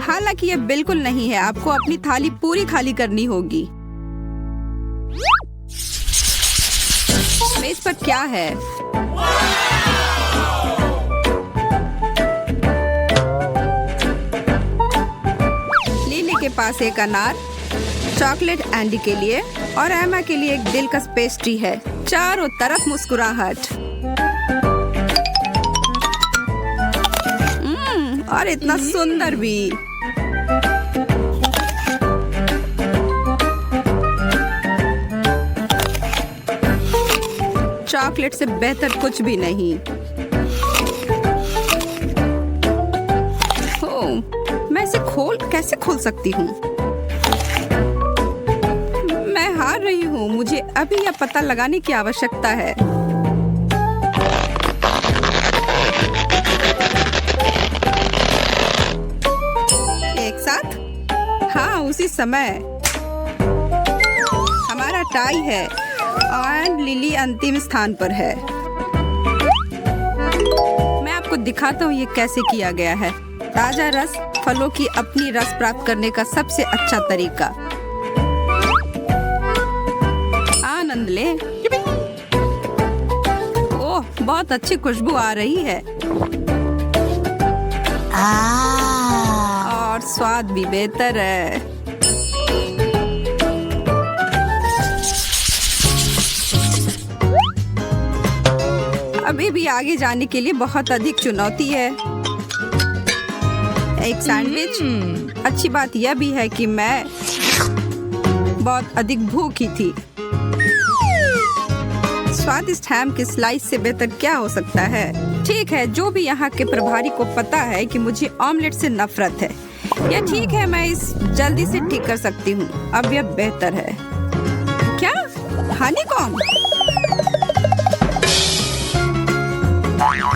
हालांकि यह बिल्कुल नहीं है। आपको अपनी थाली पूरी खाली करनी होगी। मेज पर क्या है? के पास एक अनार, चॉकलेट एंडी के लिए और एमा के लिए एक दिलकश पेस्ट्री है। चारों तरफ मुस्कुराहट। और इतना सुंदर भी। चॉकलेट से बेहतर कुछ भी नहीं। मैं इसे कैसे खोल सकती हूँ? मैं हार रही हूँ। मुझे अभी यह पता लगाने की आवश्यकता है। एक साथ? हाँ, उसी समय। हमारा टाई है और लिली अंतिम स्थान पर है। मैं आपको दिखाता हूँ ये कैसे किया गया है। ताजा रस फलों की अपनी रस प्राप्त करने का सबसे अच्छा तरीका। आनंद ले। ओह, बहुत अच्छी खुशबू आ रही है। और स्वाद भी बेहतर है। अभी भी आगे जाने के लिए बहुत अधिक चुनौती है। एक सैंडविच। अच्छी बात यह भी है कि मैं बहुत अधिक भूखी थी। स्वादिष्ट हैम के स्लाइस से बेहतर क्या हो सकता है? ठीक है, जो भी यहाँ के प्रभारी को पता है कि मुझे ऑमलेट से नफरत है। यह ठीक है, मैं इस जल्दी से ठीक कर सकती हूँ। अब यह बेहतर है। क्या? हनीकॉम्ब?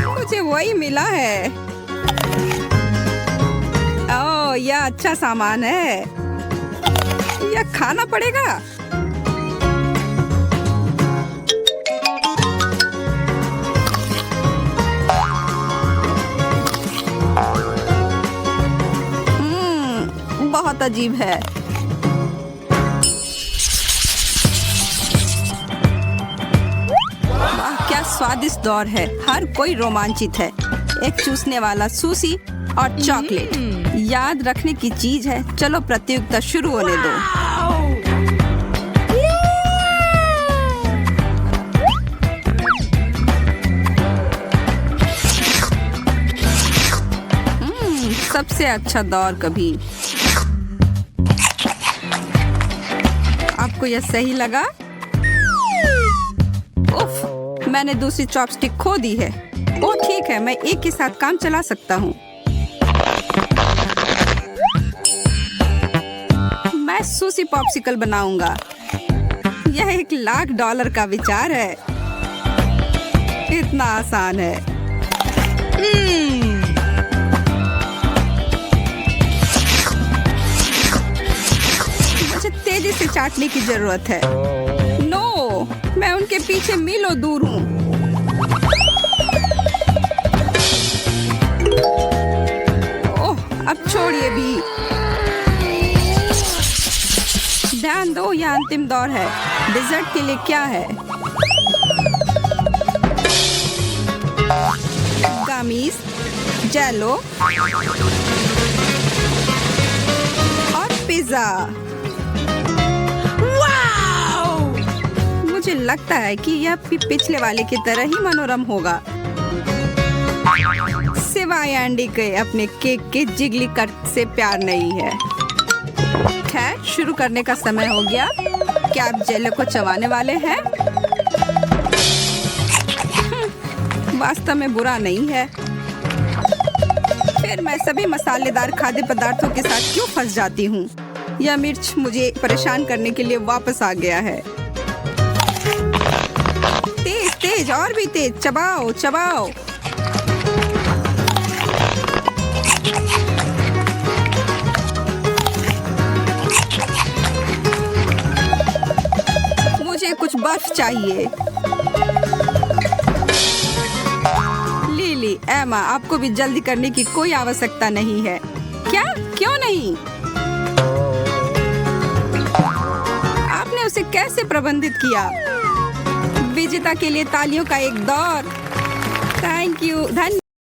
मुझे वही मिला है। ओह, यह अच्छा सामान है। यह खाना पड़ेगा। बहुत अजीब है। वाह, क्या स्वादिष्ट दौर है। हर कोई रोमांचित है। एक चूसने वाला सुशी और चॉकलेट याद रखने की चीज है। चलो प्रतियोगिता शुरू होने दो। सबसे अच्छा दौर कभी। आपको यह सही लगा? उफ, मैंने दूसरी चॉपस्टिक खो दी है। ओह ठीक है, मैं एक के साथ काम चला सकता हूँ। मैं सुशी पॉप्सिकल बनाऊंगा। यह $1,00,000 का विचार है। इतना आसान है। मुझे तेजी से चाटने की जरूरत है। नो, मैं उनके पीछे मीलों दूर हूँ। ओह, अब छोड़िए भी। ध्यान दो, यह अंतिम दौर है। डिजर्ट के लिए क्या है? गामीज, जेलो और पिज्जा। मुझे लगता है कि यह भी पिछले वाले की तरह ही मनोरम होगा, सिवाय एंडी के अपने केक के जिगली कट से प्यार नहीं है। खैर, शुरू करने का समय हो गया। क्या आप जेलो को चबाने वाले हैं? वास्तव में बुरा नहीं है। फिर मैं सभी मसालेदार खाद्य पदार्थों के साथ क्यों फंस जाती हूँ? यह मिर्च मुझे परेशान करने के लिए वापस आ गया है। तेज तेज, और भी तेज। चबाओ चबाओ। मुझे कुछ बर्फ चाहिए। लिली, एमा, आपको भी जल्दी करने की कोई आवश्यकता नहीं है। क्या? क्यों नहीं? आपने उसे कैसे प्रबंधित किया? विजेता के लिए तालियों का एक दौर। थैंक यू, धन्यवाद।